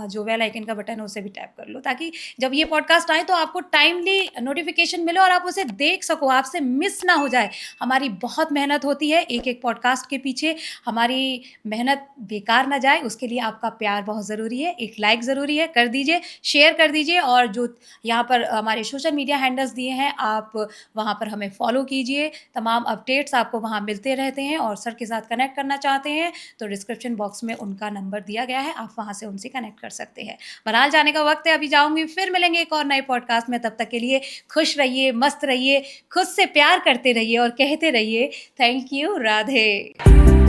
जो बेल आइकन का बटन है उसे भी टैप कर लो, ताकि जब ये पॉडकास्ट आए तो आपको टाइमली नोटिफिकेशन मिले और आप उसे देख सको, आपसे मिस ना हो जाए। हमारी बहुत मेहनत होती है एक एक पॉडकास्ट के पीछे, हमारी मेहनत बेकार ना जाए उसके लिए आपका प्यार बहुत ज़रूरी है। एक लाइक ज़रूरी है, कर दीजिए, शेयर कर दीजिए, और जो यहाँ पर हमारे सोशल मीडिया हैंडल्स दिए हैं आप वहाँ पर हमें फॉलो कीजिए, तमाम अपडेट्स आपको वहाँ मिलते रहते हैं। और सर के साथ कनेक्ट करना चाहते हैं तो डिस्क्रिप्शन बॉक्स में उनका नंबर दिया गया है, आप वहाँ से उनसे कनेक्ट कर सकते हैं। बहरहाल जाने का वक्त है, अभी जाऊंगी, फिर मिलेंगे एक और नए पॉडकास्ट में। तब तक के लिए खुश रहिए, मस्त रहिए, खुद से प्यार करते रहिए और कहते रहिए थैंक यू, राधे।